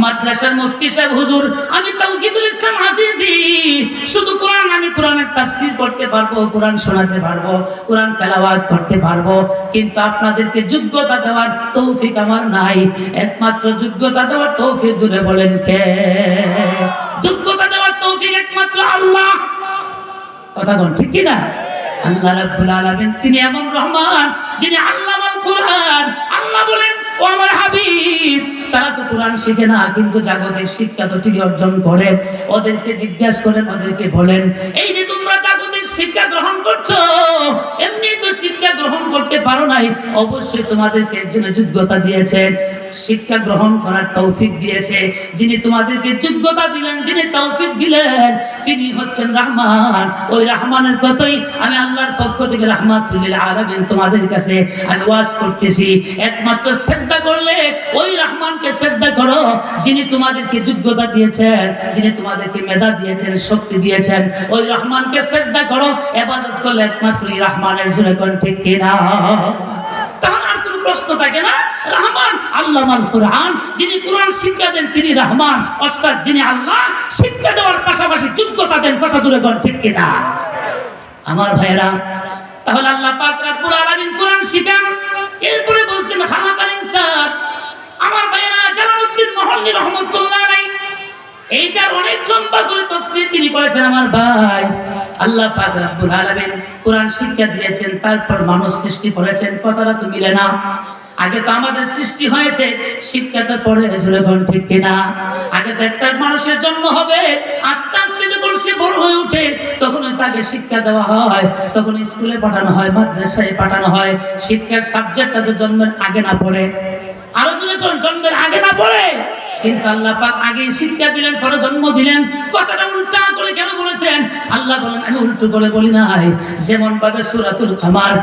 মাদ্রাসার মুফতি সাহেব হুজুর, আমি তাওহীদুল ইসলাম আজিজি, শুধু কোরআন, আমি কোরআনের তাফসীর করতে পারবো, কোরআন শোনাতে পারবো, কোরআন তেলাওয়াত করতে পারবো, কিন্তু আপনাদেরকে যোগ্যতা দেওয়ার তৌফিক আমার নাই। একমাত্র যোগ্যতা দেওয়ার তৌফিক জুড়ে বলেন কে? যোগ্যতা দেওয়ার তৌফিক একমাত্র আল্লাহ। কথা কোন ঠিক কিনা? আল্লাহ রাব্বুল আলামিন তিনি এমন রহমান, যিনি আল্লামাল কোরআন। আল্লাহ বলেন, ও আমার হাবিব, তারা তো কোরআন শিখে না, কিন্তু জাগতিক শিক্ষা তো ঠিক অর্জন করে। ওদেরকে জিজ্ঞাসা করেন, ওদেরকে বলেন, এই যে তোমরা জাগতিক শিক্ষা গ্রহণ করছো, এমনি তো শিক্ষা গ্রহণ করতে পারো নাই, অবশ্যই তোমাদেরকে একজনের যোগ্যতা দিয়েছেন, শিক্ষা গ্রহণ করার তৌফিক দিয়েছে। যিনি তোমাদেরকে যোগ্যতা দিলেন, যিনি তৌফিক দিলেন, তিনি হচ্ছেন রহমান। ওই রহমানের কথাই আমি আল্লাহর পক্ষ থেকে রাহমাতুল লিল আলামিন তোমাদের কাছে আমি ওয়াজ করতেছি। একমাত্র সেজদা করলে ওই রহমানকে সেজদা করো, যিনি তোমাদেরকে যোগ্যতা দিয়েছেন, যিনি তোমাদেরকে মেধা দিয়েছেন, শক্তি দিয়েছেন, ওই রহমানকে সেজদা করো। ইবাদত করলে একমাত্র এই রহমানের জন্য কোন ঠিক কিনা? তাহলে আর কোনো প্রশ্ন থাকে না। রহমান আল্লামাল কুরআন, যিনি কুরআন শিক্ষা দেন তিনি রহমান, অর্থাৎ যিনি আল্লাহ শিক্ষা দেওয়ার পাশাপাশি যোগ্যতা দেন। কথা জুড়ে কোন ঠিক কিনা? আমার ভাইরা, তাহলে আল্লাহ পাক রব্বুল আলামিন কুরআন শিখান, এরপরে বলছেন খালাকাল ইনসান। আমার ভাইরা, জালালউদ্দিন মহল্লি রহমাতুল্লাহ আলাইহি এইটার অনেক লম্বা করে তাফসীর তিনি করেছেন। আমার ভাই, আল্লাহ পাক রব্বুল আলামিন কুরআন শিক্ষা দিয়েছেন, তারপর মানুষ সৃষ্টি করেছেন। কথাটা তো মিলে না। আগে তো আমাদের সৃষ্টি হয়েছে, শিক্ষা তো পরে জুড়ে কোন ঠিক কিনা? আগে তো একটা মানুষের জন্ম হবে, আস্তে আস্তে যখন সে বড় হয়ে ওঠে তখন তাকে শিক্ষা দেওয়া হয়, তখন স্কুলে পাঠানো হয়, মাদ্রাসায় পাঠানো হয়। শিক্ষার সাবজেক্টটা তো জন্মের আগে না পড়ে, আরো জুড়ে কোন জন্মের আগে না পড়ে। কিন্তু আল্লাহ পাক আগে শিক্ষা দিলেন, পরে জন্ম দিলেন। কথাটা উল্টা করে কেন বলেছেন? আল্লাহ বলেন আমি উল্টো করে বলি নাই। যেমন ভাবে সূরাতুল কামার,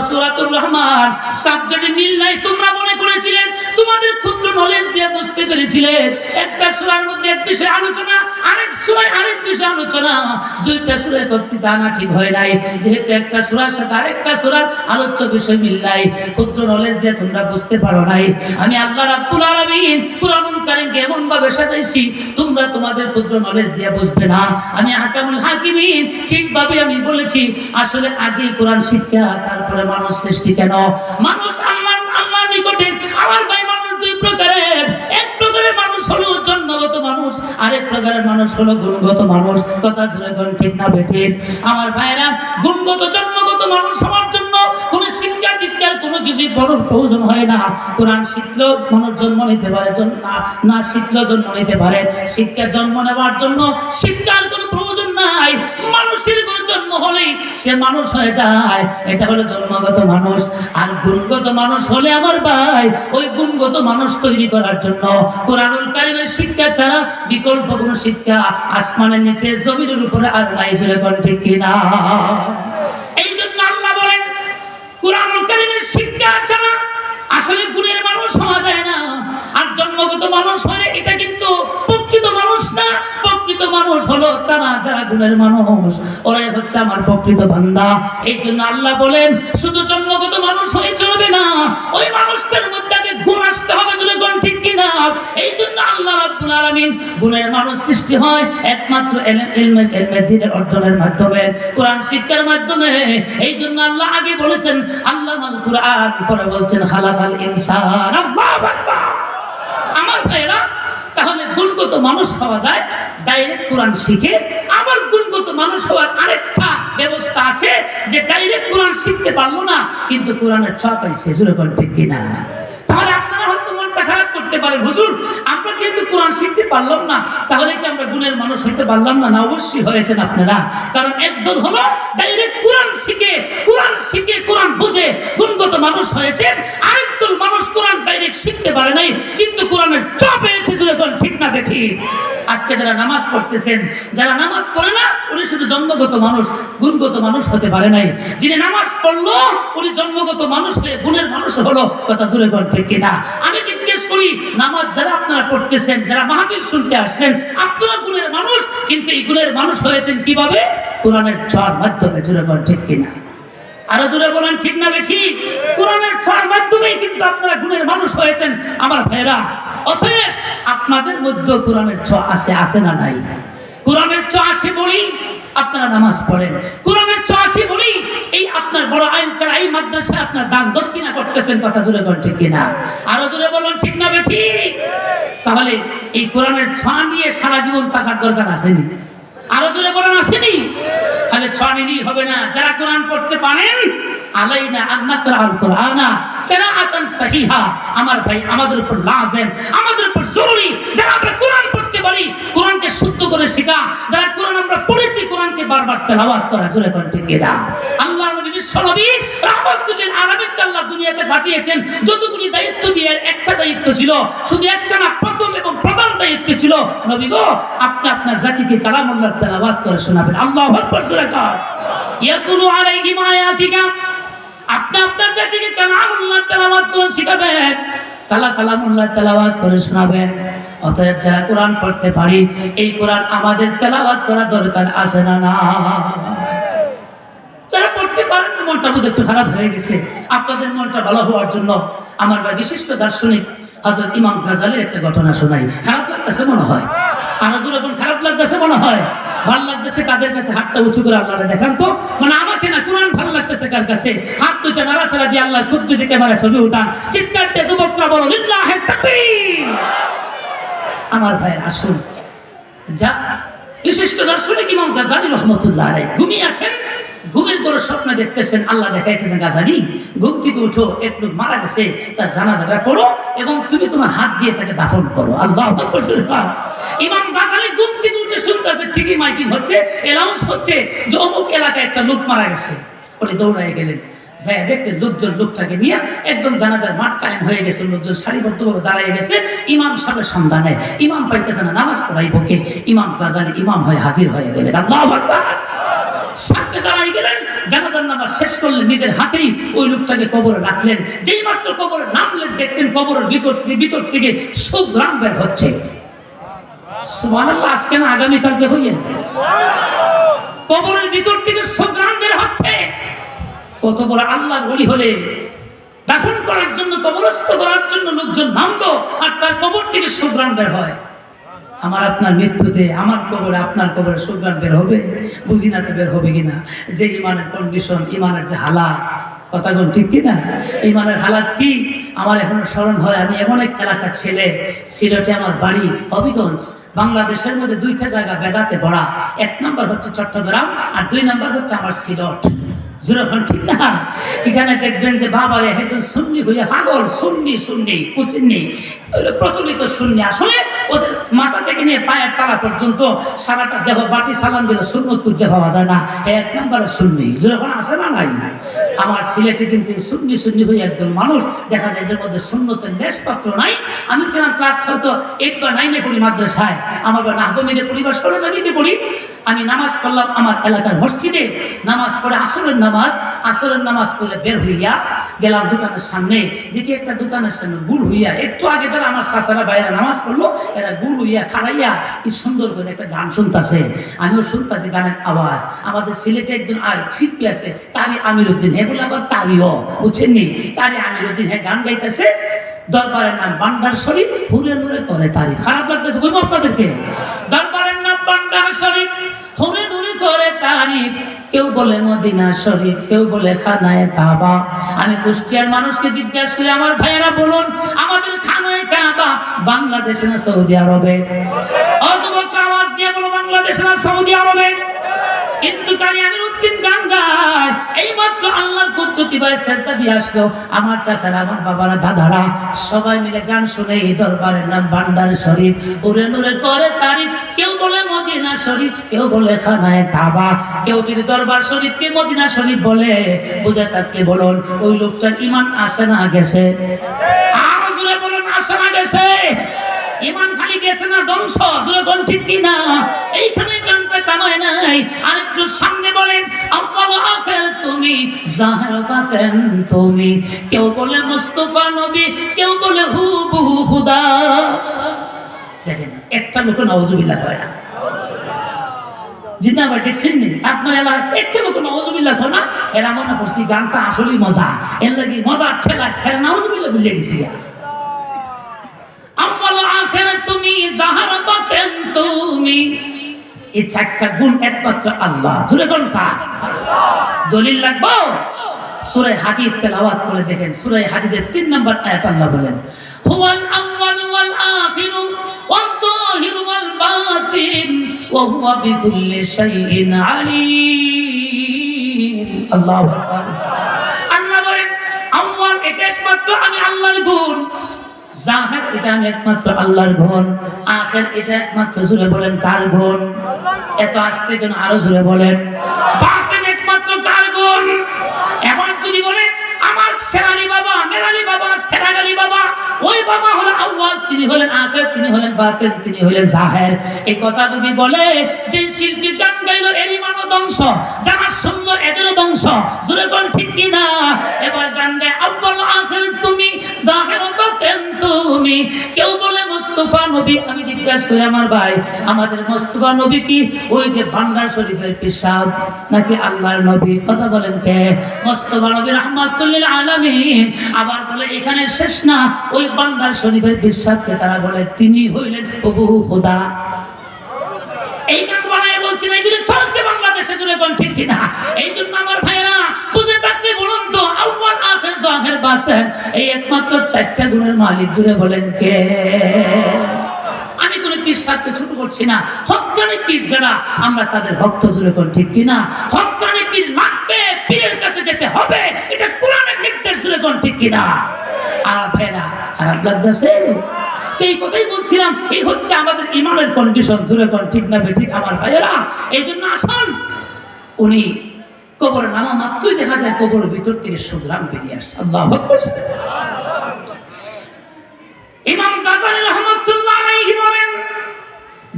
সূরাতুর রহমান সাবজেক্টে মিল নাই, তোমরা মনে করেছিলেন, তোমাদের ক্ষুদ্র নলেজ দিয়ে বুঝতে পেরেছিলেন একটা সূরার মধ্যে এক বিষয় আলোচনা, আরেক সূরায় আরেক বিষয় আলোচনা, দুইটা সূরা একত্রিত আনা ঠিক হয় নাই। যেহেতু একটা সূরার সাথে আরেকটা সূরার আলোচ্য বিষয় মিল নাই, ক্ষুদ্র নলেজ দিয়ে তোমরা বুঝতে পারো নাই। আমি আল্লাহ রাব্বুল আলামিন কুরআনুল কারীমকে এমন ভাবে সাজাইছি তোমরা তোমাদের ক্ষুদ্র নলেজ দিয়ে বুঝবে না। আমি হাকামুল হাকিমিন ঠিকভাবে আমি বলেছি। আসলে আগে কোরআন শিক্ষা, তারপরে মানুষ সৃষ্টি। কেন? মানুষ আল্লাহ নিকটে। আমার ভাই, মানুষ দুই প্রকারের। এক প্রকারের মানুষ হলো জন্মগত মানুষ, আরেক প্রকারের মানুষ হলো গুণগত মানুষ। কথা শুনে কোন ঠিক না বেঠিক? আমার ভাইরা, গুণগত জন্মগত মানুষ হওয়ার জন্য কোনো শিক্ষা দীক্ষার কোনো কিছুই প্রয়োজন হয় না। কোরআন শিখলেও মানুষ জন্ম নিতে পারে, না শিখলেও জন্ম নিতে পারে। শিক্ষা জন্ম নেওয়ার জন্য শিক্ষার কোনো প্রয়োজন নাই। মানুষের কোনো জন্ম হলেই সে মানুষ হয়ে যায়, এটা হলো জন্মগত মানুষ। আর গুণগত মানুষ হলে আমার ভাই, ওই গুণগত মানুষ তৈরি করার জন্য কোরআনুল কারীমের শিক্ষা ছাড়া বিকল্প কোনো শিক্ষা আসমানের নিচে জমিনের উপরে আর নাই। জোরে কোন ঠিক কিনা? এই জন্য আল্লাহ বলেন কোরআনুল কারীমের শিক্ষা ছাড়া আসলে গুণের মানুষ হওয়া যায় না। আর জন্মগত মানুষ হলে এটা কিন্তু প্রকৃত মানুষ না। প্রকৃত মানুষ হলো তারা যারা গুণের মানুষ, ওরাই হচ্ছে আমার প্রকৃত বান্দা। এই জন্য আল্লাহ বলেন শুধু জন্মগত মানুষ হয়ে চলবে না, ওই মানুষটার মধ্যে আগে গুণ আসতে হবে। যদি গুণ ঠিক কিনা? এই জন্য আল্লাহ রাব্বুল আলামিন গুণের মানুষ সৃষ্টি হয় একমাত্র ইলমে দ্বীনের অর্জনের মাধ্যমে, কোরআন শিক্ষার মাধ্যমে। এই জন্য আল্লাহ আগে বলেছেন আল্লামাল কুরআন, পরে বলছেন খালাকাল ইনসান। আল্লাহু আকবার। আমার ভাইরা, তাহলে গুণগত মানুষ হওয়া যায় ডাইরেক্ট কোরআন শিখে। আবার গুণগত মানুষ হওয়ার আরেকটা ব্যবস্থা আছে, যে ডাইরেক্ট কোরআন শিখতে পারলো না কিন্তু কোরআনের ছোঁয়া পাইছে। জোরে কোন ঠিক কিনা? তাহলে আপনারা হয়তো মনটা খারাপ করতে পারেন, হুজুর আমরা যেহেতু কোরআন শিখতে পারলাম না, তাহলে কি আমরা গুণের মানুষ হইতে পারলাম না? না, অবশ্যই হয়েছেন আপনারা। কারণ একদল হলো ডাইরেক্ট কোরআন শিখে কোরআন বুঝে গুণগত মানুষ হয়েছে, আরেকদল মানুষ কোরআন ডাইরেক্ট শিখতে পারে নাই কিন্তু কোরআনের ছোঁয়া পেয়েছে। জোরে কোন ঠিক না বেঠিক? আজকে যারা নামাজ পড়তেছেন, যারা নামাজ পড়ে না, উনি শুধু জন্মগত মানুষ, গুণগত মানুষ হতে পারে নাই। যিনি নামাজ পড়লো উনি জন্মগত মানুষ হয়ে গুণের মানুষ হলো। কথা জোরে কোন ঠিক কিনা? আমি জিজ্ঞেস করি, নামাজ যারা আপনারা পড়তেছেন, যারা মাহফিল শুনতে আসছেন, আপনারা গুণের মানুষ, কিন্তু এই গুণের মানুষ হয়েছেন কিভাবে? কোরআনের ছোঁয়ার মাধ্যমে। জোরে কোন ঠিক কিনা? আরো জোরে বলেন ঠিক না বেঠিক? কোরআনের ছোঁয়ার মাধ্যমেই কিন্তু আপনারা গুণের মানুষ হয়েছেন। আমার ভাইরা, অতএব আপনাদের মধ্যে কোরআনের ছোঁয়া আছে না নাই? কোরআনের ছোঁয়া আছে বলি আপনারা নামাজ পড়েন, কোরআনের ছোঁয়া আছে বলি এই আপনার বড় আইন ছাড়া এই মাদ্রাসায় আপনার দান দক্ষিণা করতেছেন। কথা জোরে বলেন ঠিক কিনা? আরো জোরে বলেন ঠিক না বেঠিক? তাহলে এই কোরআনের ছোঁয়া নিয়ে সারা জীবন থাকার দরকার আসেনি? আরো জোরে বলেন আসেনি? তাহলে ছোঁয়া নিলেই হবে না। যারা কোরআন পড়তে পারেন, আলাইনা আন নাকরাআল কুরআনা কিরাআতান সাহিহা। আমার ভাই, আমাদের উপর লাজিম, আমাদের উপর জরুরি, যারা আমরা কোরআন পড়তে পারি কোরআনকে শুদ্ধ করে শেখা, যারা কোরআন আমরা পড়েছি কোরআনকে বারবার তেলাওয়াত করা। জোরে কোরআন ঠিক কিনা? আল্লাহ নবী বিশ্বনবী রাহমাতুল লিল আলামিন আল্লাহ দুনিয়াতে পাঠিয়েছেন। যতগুলি দায়িত্ব দিয়ে একটা দায়িত্ব ছিল, শুধু একটা না, প্রথম এবং প্রধান দায়িত্ব ছিল, নবী গো আপনি আপনার জাতিকে কালামুল্লাহ তেলাওয়াত করে শোনাবেন। আল্লাহু আকবার জোরে কার ইয়াতুলু আলাইহিম আয়াতিকা, আপনি আপনার জাতিকে কালামুল্লাহ তেলাওয়াত করে শিখাবেন, কালামুল্লাহ তেলাওয়াত করে শোনাবেন। অতএব যারা কোরআন পড়তে পারি, এই কোরআন আমাদের তেলাওয়াত করা দরকার আছে না? না, যারা পড়তে পারেন না, মনটা বোধ একটু খারাপ হয়ে গেছে। আপনাদের মনটা ভালো হওয়ার জন্য আমার ভাই বিশিষ্ট দার্শনিক হযরত ইমাম গাজালির একটা ঘটনা শোনাই। খারাপ লাগতেছে মনে হয়? আরো যখন খারাপ লাগতেছে মনে হয়? ভাল লাগতেছে কাদের কাছে? হাতটা উঁচু করে আল্লাহরে দেখান তো। মানে আমাকে না, কোরআন ভালো লাগতেছে কার কাছে? হাত দুইটা নাড়াচাড়া দিয়ে আল্লাহর কুদরতি ক্যামেরা ছবি উঠান, চিৎকার দিয়ে যুবকরা বলো লিল্লাহি তাকবীর। আমার ভাই আসুন, যা বিশিষ্ট দার্শনিক ইমাম গাজালি রাহমাতুল্লাহ আলাইহি ঘুমিয়ে আছেন, ঘুমের বড় স্বপ্ন দেখতেছেন, আল্লাহ দেখাইতেছেন গাজালি ঘুম থেকে উঠো, একটু মারা গেছে, তার জানাজাটা করো এবং তুমি তোমার হাত দিয়ে তাকে দাফন করো। আল্লাহু আকবার। ইমাম গাজালি ঘুম থেকে উঠে শুনতেছে ঠিকই মাইকিং হচ্ছে, অ্যানাউন্স হচ্ছে যে অমুক এলাকায় একটা লোক মারা গেছে। উনি দৌড়ায় গেলেন, যাই দেখলেন লোকজন লোকটাকে নিয়ে একদম জানাজার মাঠ কায়েম হয়ে গেছে, লোকজন সারিবদ্ধভাবে দাঁড়িয়ে গেছে। ইমাম সাহেবের সন্ধানে, ইমাম পাইতেছে না, নামাজ পড়াইব কে? ইমাম গাজালি ইমাম হয়ে হাজির হয়ে গেলেন। আল্লাহু আকবার। সামনে দাঁড়াই গেলেন, জানাজার নামাজ শেষ করলেন, নিজের হাতেই ওই লোকটাকে কবরে রাখলেন। যেই মাত্র কবরে নামলেন, দেখলেন কবরের ভিতর থেকে সুঘ্রাণ বের হচ্ছে। সুবহানাল্লাহ। আজকে না আগামীকালকে হইয়ে কবরের ভিতর থেকে সুঘ্রাণ বের হচ্ছে। কত বড় আল্লাহর ওলি হলে দাফন করার জন্য, কবরস্থ করার জন্য লোকজন নামলো, আর তার কবর থেকে সুঘ্রাণ বের হয়। আমার আপনার মৃত্যুতে আমার কবরে আপনার কবরে সুঘ্রাণ বের হবে? বুঝি না তো বের হবে কিনা। যে ইমানের কন্ডিশন, ইমানের যে হালাত, কথাগুলো ঠিক কিনা? ইমানের হালাত কি আমার এখনো স্মরণ হয়। আমি এমন এক এলাকার ছেলে, সিলেটে আমার বাড়ি, হবিগঞ্জ। বাংলাদেশের মধ্যে দুইটা জায়গা বেদাতে ভরা, এক নম্বর হচ্ছে চট্টগ্রাম আর দুই নম্বর হচ্ছে আমার সিলেট। ঠিক না? এখানে দেখবেন যে বাবারে একজন সুন্নি হইয়া পাগল, সুন্নি কুচিন্নি প্রচলিত সুন্নি। আসলে ওদের মাথা থেকে নিয়ে পায়ের তালা পর্যন্ত সারাটা দেহ বাটি সালান দিলে সুন্নত খুঁজে পাওয়া যায় না। এক নম্বরে সুন্নি যখন আসে না নাই। আমার সিলেটে কিন্তু সুন্নি হয়ে একজন মানুষ দেখা যায়, এদের মধ্যে সুন্নতের লেশপাত্র নাই। আমি ছিলাম ক্লাস হয়তো 8 বা 9-এ পড়ি মাদ্রাসায়, আমার নাহমিদে পরিবার সরজামিতে পড়ি। আমি নামাজ পড়লাম আমার এলাকার মসজিদে, নামাজ পড়ে আসরের নামাজ পড়ে বের হইয়া গেলাম দোকানের সামনে। দেখি একটা দোকানের সামনে গুল হইয়া, একটু আগে যারা আমার শাসারা বাইরা নামাজ পড়লো, এরা গুল হইয়া খাড়াইয়া কি সুন্দর করে একটা গান শুনতেছে। আমিও শুনতেছি গানের আওয়াজ। আমাদের সিলেটে একজন আর শিল্পী আছে, কারি আমিরউদ্দিন, এগুলো আবার কারিও, বুঝছেননি? কারি আমিরউদ্দিন গান গাইতেছে। দরবারের নাম বান্ডার শরীফ, হুরে নুরে করে তারিফ। খারাপ লাগতেছে বলবো আপনাদেরকে? দরবারের নাম বান্ডার শরীফ, হুরে নুরে করে তারিফ। কেউ বলে মদিনা শরীফ, কেউ বলে খানায়ে কাবা। আমি কুষ্টিয়ার মানুষকে জিজ্ঞাসা করি, আমার ভাইয়েরা বলুন, আমাদের খানায়ে কাবা বাংলাদেশে না সৌদি আরবে? অযুবকরা আওয়াজ দিয়ে বলো, বাংলাদেশে না সৌদি আরবে? কিন্তু কারি আমিরউদ্দিন গান গায়। এইমাত্র আল্লাহর কুদরতি ভাই সেজদা দিয়ে আসলো, আমার চাচারা, আমার বাবারা, দাদারা সবাই মিলে গান শুনে। এই দরবারের নাম বান্ডার শরীফ, উরে নুরে করে তারিফ। কেউ বলে মদিনা শরীফ, কেউ বলে খানায়ে কাবা। কেউ যদি দরবার শরীফকে মদিনা শরীফ বলে, বুঝে থাকলে বলুন ওই লোকটার ঈমান আসে না গেছে? আরো জোরে বলুন, আসে না গেছে? ঈমান খালি গেছে না ধ্বংস? জোরে কোন ঠিক কিনা? এইখানে গানটা থামায় নাই, আরেকটু সামনে বলেন আউয়াল আখির তুমি, জাহির বাতিন তুমি। কেউ বলে মুস্তাফা নবী, কেউ বলে হুবহু খুদা। দেখেন একটা লোক নাউজুবিল্লাহ কয় না। জিন্না ভাই দেখছেন নি? আপনার এলাকার একটা লোক নাউজুবিল্লাহ কয় না। এরা মনে করছি গানটা আসলেই মজা, এর লাগি মজা ঠেলা এরা নাউজুবিল্লাহ বলে গেছি। আউয়াল আখির তুমি, জাহির বাতিন তুমি। এই চারটা গুণ একমাত্র আল্লাহ। জোরে কোন কার? দলিল লাগবো? সূরা হাদীদ তেলাওয়াত করে দেখেন। সূরা হাদীদের 3 নম্বর আয়াত আল্লাহ বলেন, হুয়াল আউয়াল ওয়াল আখিরু ওয়াল যাহিরু ওয়াল বাতিন ওয়া হুয়া বিকুল্লি শাইইন আলীম। আল্লাহু আকবার। আল্লাহ বলেন আউয়াল এটা একমাত্র আমি আল্লাহর গুণ, জাহির এটা আমি একমাত্র আল্লাহর গুণ, আখির এটা একমাত্র, জোরে বলেন কার গুণ? এত আস্তে কেন? আরো জোরে বলেন। বাতিন একমাত্র কার গুণ? শেরালি বাবা, মেরালি বাবা, সেরাগালি বাবা, ওই বাবা হলো আউয়াল, তিনি হলেন আখির, তিনি হলেন বাতিন, তিনি হলেন জাহির। এই কথা যদি বলে যে শিল্পী গান গাইলো এর ইমানও ধ্বংস, যারা শুনলো এদেরও ধ্বংস, জোরে কোন ঠিক কি না? এবার গান গায় আউয়াল আখির তুমি, জাহির বাতিন তুমি। কেউ বলে মুস্তাফা নবী, আমি জিজ্ঞাসা করি আমার ভাই, আমাদের মুস্তাফা নবী কি ওই যে ভান্ডার শরীফের পিসাব নাকি আল্লাহর নবী? কথা বলেন কে? মুস্তাফা নবী রাহমাতুল লিল আলামিন। আবার বলে এখানে শেষ না, ওই ভান্ডার শরীফের পিসাবকে তারা বলে তিনি হইলেন প্রভু খোদা। এই গান বানায় বলছি না, এগুলো চলছে বাংলাদেশে, জুড়ে কোন ঠিক কিনা? এই জন্য আমার ভাইরা বুঝে থাকলে বলুন তো, আউয়াল আখির জাহির বাতিন এই একমাত্র চারটা গুণের মালিক, জুড়ে বলেন কে? আমি কোন পীর সাথে ছোট করছি না, হক্কানি পীর যারা আমরা তাদের ভক্ত, জুড়ে কোন ঠিক কিনা? হক্কানি পীর লাগবে, পীরের কাছে যেতে হবে, এটা কোরআনের নির্দেশ, জুড়ে কোন ঠিক কিনা? আর ভাইরা খারাপ লাগতেছে এই কথাই বলছিলাম, এই হচ্ছে আমাদের ইমানের কন্ডিশন, জুড়ে কোন ঠিক না ঠিক আমার ভাইয়েরা? এই জন্য আসুন, উনি কবরে নামা মাত্রই দেখা যায় কবরের ভিতর থেকে সুগ্রাম বেরিয়ে আসছে। আল্লাহু আকবার। ইমাম গাজালি রাহমাতুল্লাহ আলাইহি বলেন,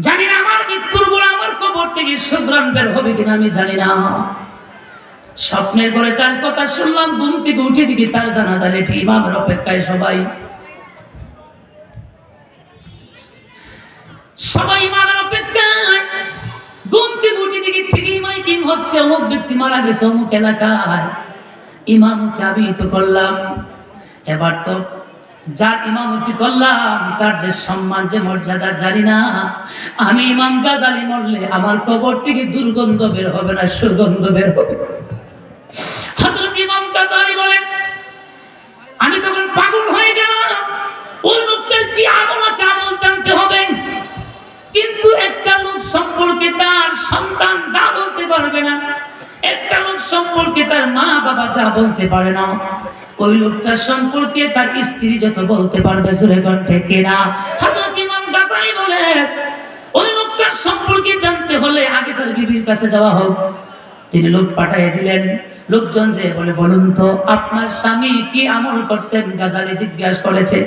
জানি না আমার মৃত্যুর পর আমার কবর থেকে সুগ্রাম বের হবে কিনা, আমি জানি না। স্বপ্নের ঘরে তার কথা শুনলাম, ঘুম থেকে উঠে দিকে তার জানাজা রেখে ইমামের অপেক্ষায় সবাই ইমামের অপেক্ষায়। ঘুম থেকে উঠে দিকে ঠিকই মাইকিং হচ্ছে, অমুক ব্যক্তি মারা গেছে অমুক এলাকায়। ইমামতি আমি তো করলাম, এবার তো যার ইমামতি করলাম তার যে সম্মান যে মর্যাদা জানি না। আমি ইমাম গাজালি মরলে আমার কবর থেকে দুর্গন্ধ বের হবে না, সুগন্ধ বের হবে। হযরত ইমাম গাজালি বলেন, আমি তখন পাগল হয়ে গেলাম, ওই লোকটার কি আমল আছে, আমল জানতে হবে। কিন্তু একটা লোক সম্পর্কে তার সন্তান যা বলতে পারবে না, একটা লোক সম্পর্কে তার মা বাবা যা বলতে পারে না, ওই লোকটার সম্পর্কে তার স্ত্রী যত বলতে পারবে, জোরে কোন ঠিক কিনা? হযরত ইমাম গাজালি বলে, ওই লোকটার সম্পর্কে জানতে হলে আগে তার বিবির কাছে যাওয়া হোক। তিনি লোক পাঠিয়ে দিলেন। লোকজন যে বলে, বলুন তো আপনার স্বামী কি আমল করতেন? গাজালি জিজ্ঞাসা করেছে।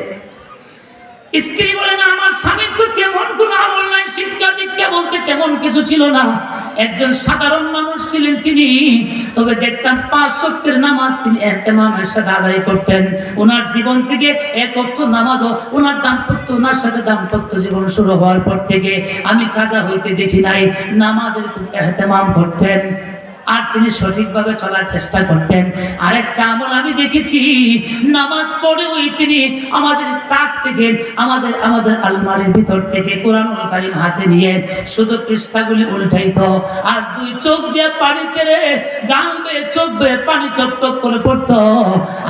স্ত্রী বলে, না আমার স্বামী তো তেমন কোনো আমল নাই, শিক্ষা দীক্ষা বলতে তেমন কিছু ছিল না, একজন সাধারণ মানুষ ছিলেন তিনি। তবে দেখতাম 5 ওয়াক্তের নামাজ তিনি ইহতিমামের সাথে আদায় করতেন। ওনার জীবন থেকে 1 ওয়াক্ত নামাজও, ওনার ওনার সাথে দাম্পত্য জীবন শুরু হওয়ার পর থেকে আমি কাজা হইতে দেখি নাই। নামাজের খুব ইহতিমাম করতেন, আর তিনি সঠিকভাবে চলার চেষ্টা করতেন। আরেকটা আমল আমি দেখেছি, নামাজ পড়ে ওই তিনি আমাদের তাক থেকে আমাদের আলমারির ভিতর থেকে কোরআনুল কারীম হাতে নিয়ে শুধু পৃষ্ঠাগুলি উল্টাইতো, আর 2 চোখ দিয়ে পানি ছেড়ে গাল বেয়ে চোখ বেয়ে পানি টপ টপ করে পড়তো,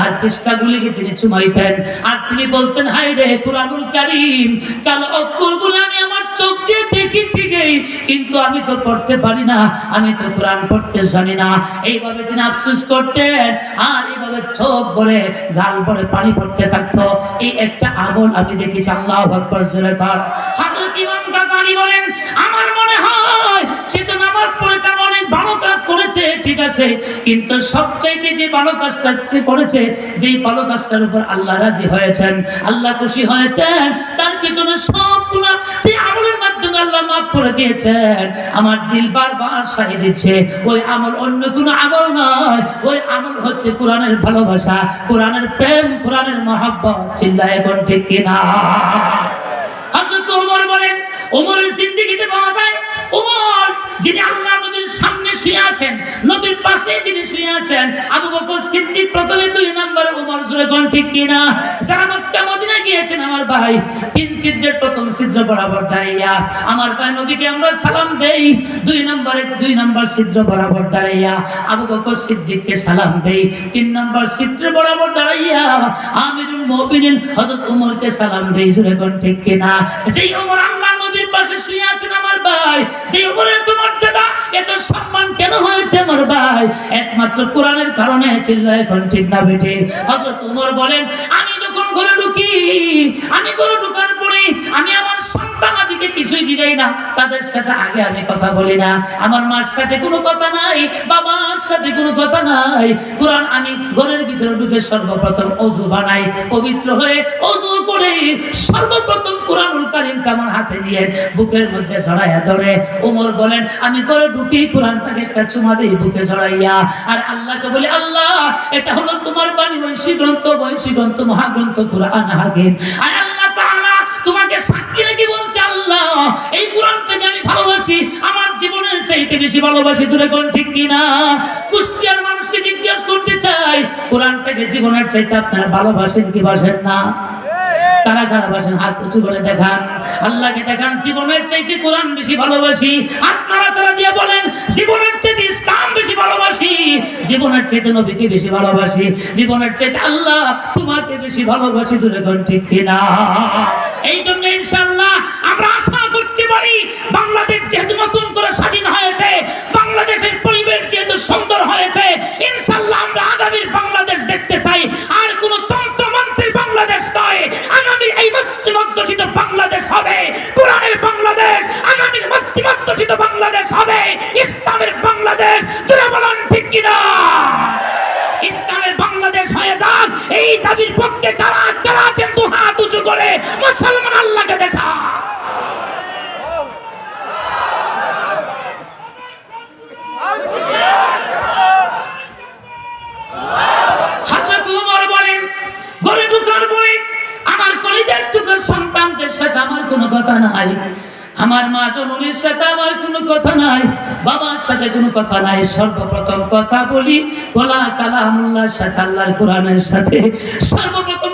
আর পৃষ্ঠাগুলিকে তিনি চুমাইতেন। আর তিনি বলতেন, হায় রে কোরআনুল কারীম, কালো অক্ষরগুলো আমি আমার চোখ দিয়ে দেখি ঠিকই, কিন্তু আমি তো পড়তে পারি না, আমি তো কোরআন পড়তে জানি না। এইভাবে তিনি আফসোস করতেন, আর এইভাবে চোখ ভরে গাল ভরে পানি পড়তে থাকতো। এই একটা আমল আমি দেখেছি। আল্লাহু আকবার, জোরে কর। হযরত ইমাম গাজালি বলেন, আমার মনে হয় সে তো নামাজ পড়েছে, অনেক ভালো কাজ করেছে, ঠিক আছে, কিন্তু সবচাইতে যে ভালো কাজটা সে করেছে, যেই ভালো কাজটার উপর আল্লাহ রাজি হয়েছেন, আল্লাহ খুশি হয়েছেন, তার পিছনে সব গুনাহ যে আমলের মাধ্যমে আল্লাহ মাফ করে দিয়েছেন, আমার দিল বারবার সায় দিচ্ছে ওই আমল অন্য কোনো আমল নয়, ওই আমল হচ্ছে কোরআনের ভালোবাসা, কোরআনের প্রেম, কোরআনের মহব্বত। চিল্লায় এখন ঠিক কিনা? হযরত ওমর বলেন, ওমরের জিন্দেগিতে পাওয়া যায় ওমর যিনি আল্লাহ নবীর সামনে শুয়ে আছেন, নবীর পাশে যিনি শুয়ে আছেন, আবু বকর সিদ্দিক প্রথমে 2 নম্বরে, ওমর জোরে কোন ঠিক কিনা? যারা মক্কা মদিনা গিয়েছেন আমার ভাই, 3 ছিদ্রের প্রথম ছিদ্র বরাবর দাঁড়াইয়া আমার ভাই নবীকে আমরা সালাম দেই, 2 নম্বর ছিদ্র বরাবর দাঁড়াইয়া আবু বকর সিদ্দিককে সালাম দেই, 3 নম্বর ছিদ্র বরাবর দাঁড়াইয়া আমিরুল মুমিনিন হযরত ওমরকে সালাম দেই, জোরে কোন ঠিক কিনা? সেই ওমর আল্লাহ নবীর পাশে শুয়ে আছেন আমার ভাই, সেই ওমরের এত মর্যাদা, এত সম্মান কেন হয়েছে আমার ভাই? একমাত্র কোরআনের কারণে। চিল্লায় এখন ঠিক না বেটে? হযরত ওমর বলেন, আমি যখন ঘরে ঢুকি, আমি ঘরে ঢুকার পরে আমি আমার সন্তানাদিকে কিছুই জিগাই না, তাদের সাথে আগে আমি কথা বলি না, আমার মার সাথে কোনো কথা নাই, বাবার সাথে কোনো কথা নাই। কোরআন আমি ঘরের ভিতরে ঢুকে সর্বপ্রথম ওযু বানাই, পবিত্র হয়ে ওযু করে সর্বপ্রথম কোরআনুল কারীমটা আমার হাতে নিয়ে বুকের মধ্যে জড়াইয়া ধরে ওমর বলেন আমি ঘরে ঢুকি কোরআনটাকে একটা চুমা দিই বুকে জড়াইয়া, আর আল্লাহকে বলি আল্লাহ এটা হলো তোমার বাণী, বৈশী গ্রন্থ মহাগ্রন্থ কোরআন হাকিম। আর আল্লাহ তাআলা তোমাকে সাক্ষী রেখে বলছে আল্লাহ এই কোরআনটাকে আমি ভালোবাসি, আমার জীবনের চাইতে বেশি ভালোবাসি। তুলে কোন ঠিক কিনা? কুষ্টিয়ার মানুষকে জিজ্ঞাসা করতে চাই কোরআনটাকে জীবনের চাইতে আপনারা ভালোবাসেন কি বাসেন না? কারা কারা বাসেন হাত উঁচু করে দেখান, আল্লাহকে দেখান জীবনের চাইতে কোরআন বেশি ভালোবাসি। হাত নাড়াচাড়া দিয়ে বলেন জীবনের চাইতে ইসলাম বেশি ভালোবাসি, জীবনের চাইতে নবীকে বেশি ভালোবাসি, জীবনের চাইতে আল্লাহ তোমাকে বেশি ভালোবাসি। তুলে কোন ঠিক কিনা? এই জন্য ইনশাআল্লাহ আমরা আশা করতে পারি বাংলাদেশ যেহেতু নতুন করে স্বাধীন হয়েছে, বাংলাদেশের পরিবেশ যেহেতু সুন্দর হয়েছে, ইনশাআল্লাহ আমরা আগামীর বাংলাদেশ দেখতে চাই। আর কোন তন্ত্রমন্ত্রের বাংলাদেশ নয়, আগামী এই মস্তিমধ্যচিত বাংলাদেশ হবে কোরআনের বাংলাদেশ, আগামীর মস্তিমধ্যচিত বাংলাদেশ হবে ইসলামের বাংলাদেশ। তোরা বলেন ঠিক কিনা? ইসলামের বাংলাদেশ হয়ে যাক এই দাবির পক্ষে কারা কারা আছেন দু হাত উঁচু করে মুসলমান আল্লাহকে দেখা। হযরত ওমর বলেন ঘরে ঢোকার পরে আমার কলিজার টুকরো সন্তানদের সাথে আমার কোনো কথা নাই, আমার মা জননীর সাথে আমার কোনো কথা নাই, বাবার সাথে কোনো কথা নাই। সর্বপ্রথম কথা বলি ওয়ালা কালামুল্লাহর সাথে, আল্লাহর কোরআনের সাথে। সর্বপ্রথম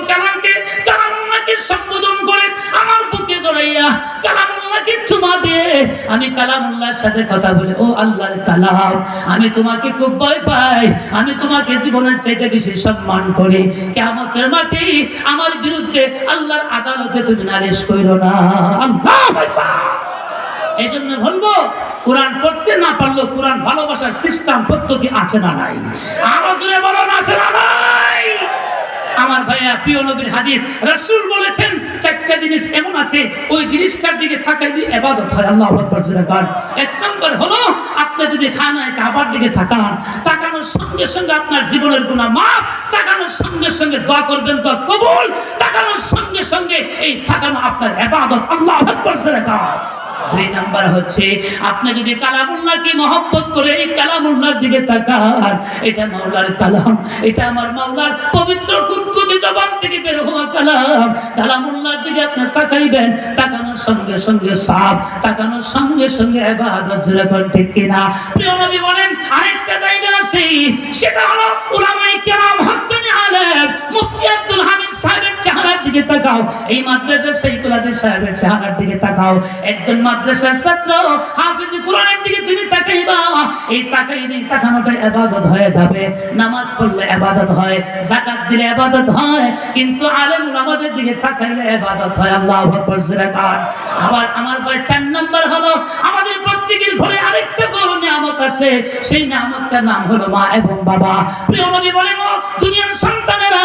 কালামুল্লাহকে সম্বোধন করে আমার বুকে জড়াইয়া কালামুল্লাহকে চুমা দিয়ে আমি কালামুল্লাহর সাথে কথা বলি ও আল্লাহর কালাম আমি তোমাকে খুব ভয় পাই, আমি তোমাকে জীবনের চাইতে বেশি সম্মান করি। কিয়ামতের মাঠে আমার বিরুদ্ধে আল্লাহর আদালতে তুমি নালিশ কইরো না। আল্লাহু আকবার। এই জন্য বলবো কোরআন পড়তে না পারলেও কোরআন ভালোবাসার সিস্টেম পদ্ধতি আছে না নাই? আরো জোরে বলুন আছে না নাই? আমার ভাইয়া প্রিয় নবীর হাদিস, রাসূল বলেছেন চারটা জিনিস এমন আছে ওই জিনিসটার দিকে তাকাইলে ইবাদত হয়। আল্লাহু আকবার জোরে বলেন। এক নম্বর হলো আপনি যদি খানায় কাবার দিকে তাকান, তাকানোর সঙ্গে সঙ্গে আপনার জীবনের গুনাহ মাফ, তাকানোর সঙ্গে সঙ্গে দোয়া করবেন তো কবুল, তাকানোর সঙ্গে সঙ্গে এই তাকানো আপনার ইবাদত। আল্লাহু আকবার জোরে বলেন। দুই নাম্বার হচ্ছে আপনি যদি কালামুল্লাহকে মহব্বত করে এই কালামুল্লাহর দিকে তাকান, এটা মাওলার কালাম, এটা আমার মাওলার পবিত্র কুদরতি জবান থেকে বের হওয়া কালাম, কালামুল্লাহর দিকে আপনি তাকাইবেন, তাকানোর সঙ্গে সঙ্গে সাব, তাকানোর সঙ্গে সঙ্গে ইবাদত। জোরে বলেন ঠিক কিনা? প্রিয় নবী বলেন আরেকটা জায়গা আছে, সেটা হলো উলামায়ে কেরাম হক্কানি আলেম মুফতি আব্দুল হামিদ সাহেবের চেহারার দিকে তাকাও, এই মাদ্রাসার শাইখুল হাদিস সাহেবের চেহারার দিকে তাকাও। একজন মাদ্রাসার ছাত্র হাফেজ কোরআনের দিকে তুমি তাকাইবা, এই তাকাইলে তাকানোটা ইবাদত হয়ে যাবে। নামাজ পড়লে ইবাদত হয়, যাকাত দিলে ইবাদত হয়, কিন্তু আলেম উলামাদের দিকে তাকাইলে ইবাদত হয়। আল্লাহু আকবার জোরে বলেন। আবার আমার ভাই 4 নাম্বার হলো আমাদের প্রত্যেকের ঘরে আরেকটা বড় নিয়ামত আছে, সেই নিয়ামতটার নাম হলো মা এবং বাবা। প্রিয় নবী বলেন ও দুনিয়ার সন্তানেরা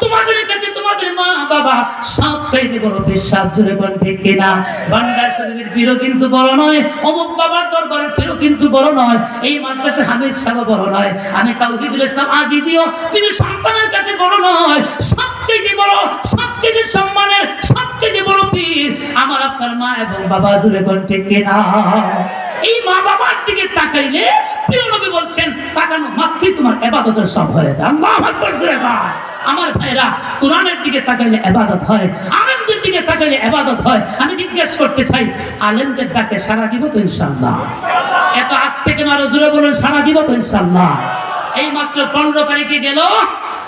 তোমাদের কাছে তোমাদের মা বাবা সবচাইতে বড় বিশ্বাস। জোরে বলেন ঠিক কিনা? ভান্ডার শরীফের পীরও কিন্তু বড় নয়, অমুক বাবার দরবারের পীরও কিন্তু বড় নয়, এই মাদ্রাসা হামিদ সাহেব বড় নয়, আমি তাওহীদুল ইসলাম আজিদিও তিনি সন্তানের কাছে বড় নয়, সবচেয়ে বড়, সবচেয়ে সম্মানের, সবচেয়ে বড় পীর আমার আপনার মা এবং বাবা। জুড়ে কোন ঠিক কিনা? এই মা বাবার দিকে তাকাইলে প্রিয় নবী বলছেন তাকানো মাত্রই তোমার ইবাদতের সব হয়ে যায়। আল্লাহু আকবার জোরে বলেন। আমার ভাইরা কোরআনের দিকে তাকাইলে ইবাদত হয়, আলেমদের দিকে তাকাইলে ইবাদত হয়। আমি জিজ্ঞেস করতে চাই আলেমদের ডাকে সাড়া দিব তো ইনশাআল্লাহ? এত আজ থেকে আরো জোরে বলুন সাড়া দিব তো ইনশাআল্লাহ? এই মাত্র 15 তারিখে গেল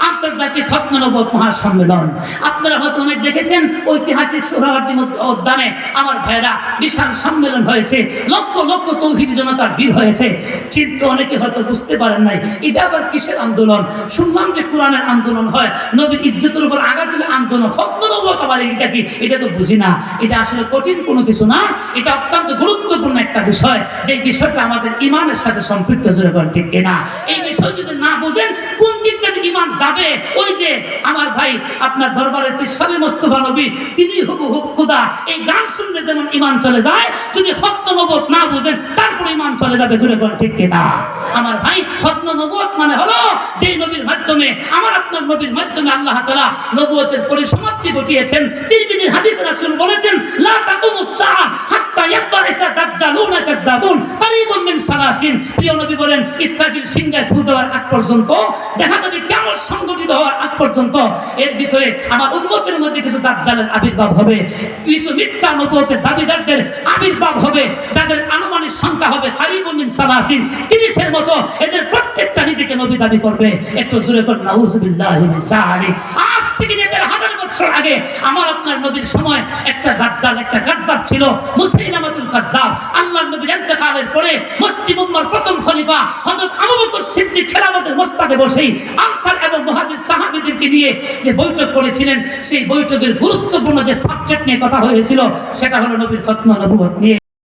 আন্তর্জাতিক খতমে নবুয়ত মহাসম্মেলন। আপনারা হয়তো অনেক দেখেছেন ঐতিহাসিক সোহরাওয়ার্দী উদ্যানে আমার ভাইরা বিশাল সম্মেলন হয়েছে, লক্ষ লক্ষ তৌহিদি জনতার ভিড় হয়েছে, কিন্তু অনেকে হয়তো বুঝতে পারেন নাই এটা আবার কিসের আন্দোলন। শুনলাম যে কোরআনের আন্দোলন হয়, নবীর ইজ্জতের উপর আঘাত দিলে আন্দোলন, খতমে নবুয়ত আবার এটা কি? এটা তো বুঝি না। এটা আসলে কঠিন কোনো কিছু না, এটা অত্যন্ত গুরুত্বপূর্ণ একটা বিষয়, যে বিষয়টা আমাদের ইমানের সাথে সম্পৃক্ত। জোরে বলেন ঠিক কিনা? এই বিষয় যদি না বুঝেন কোন দিকটা ইমান যাবে ভাবে ওই যে আমার ভাই আপনার দরবারের পিসাবে মুস্তাফা নবী তিনি হুবহু খোদা, এই গান শুনলে যেমন ঈমান চলে যায়, যদি খতম নবুয়ত না বুঝেন তারপর ঈমান চলে যাবে। জোরে বল ঠিক কিনা? আমার ভাই খতম নবুয়ত মানে হলো যেই নবীর মাধ্যমে, আমার আপনার নবীর মাধ্যমে আল্লাহ তাআলা নবুয়তের পরিসমাপ্তি ঘটিয়েছেন। তিরমিজির হাদিসে রাসূল বলেছেন, লা তাকুমুস সাআ হাত্তা ইয়াবআসা দাজ্জালুনা কাযাবুন কারীবুন মিন সালাসিন। প্রিয় নবী বলেন, ইসরাফিল সিংহায় ফু দেওয়ার আগ পর্যন্ত, দেখা যাবে কিয়ামত সংঘটিত হওয়ার আগ পর্যন্ত এর ভিতরে আমার উম্মতের মধ্যে কিছু দাজ্জালের আবির্ভাব হবে, কিছু মিথ্যা নবুয়তের দাবিদারদের আবির্ভাব হবে, যাদের আনুমানিক সংখ্যা হবে কারীবুন মিন সালাসিন, 30-এর মতো। এদের প্রত্যেকটা নিজেকে নবী দাবি করবে। একটু জোরে করে নাউযুবিল্লাহি মিন যালিক। আজ থেকে 1000 বছর আগে আমার আপনার নবীর সময় একটা দাজ্জাল, একটা গাজ্জাব ছিল, মুসাইলামাতুল কাজ্জাব। আল্লাহর নবীর ইন্তেকালের পরে মুসলিম উম্মার প্রথম খলিফা হযরত আবু বকর সিদ্দিক খেলাফতের মসনদে বসেই আনসার এবং মুহাজির সাহাবীদেরকে নিয়ে যে বৈঠক করেছিলেন, সেই বৈঠকের গুরুত্বপূর্ণ যে সাবজেক্ট নিয়ে কথা হয়েছিল সেটা হলো নবীর খতম নবুয়ত নিয়ে।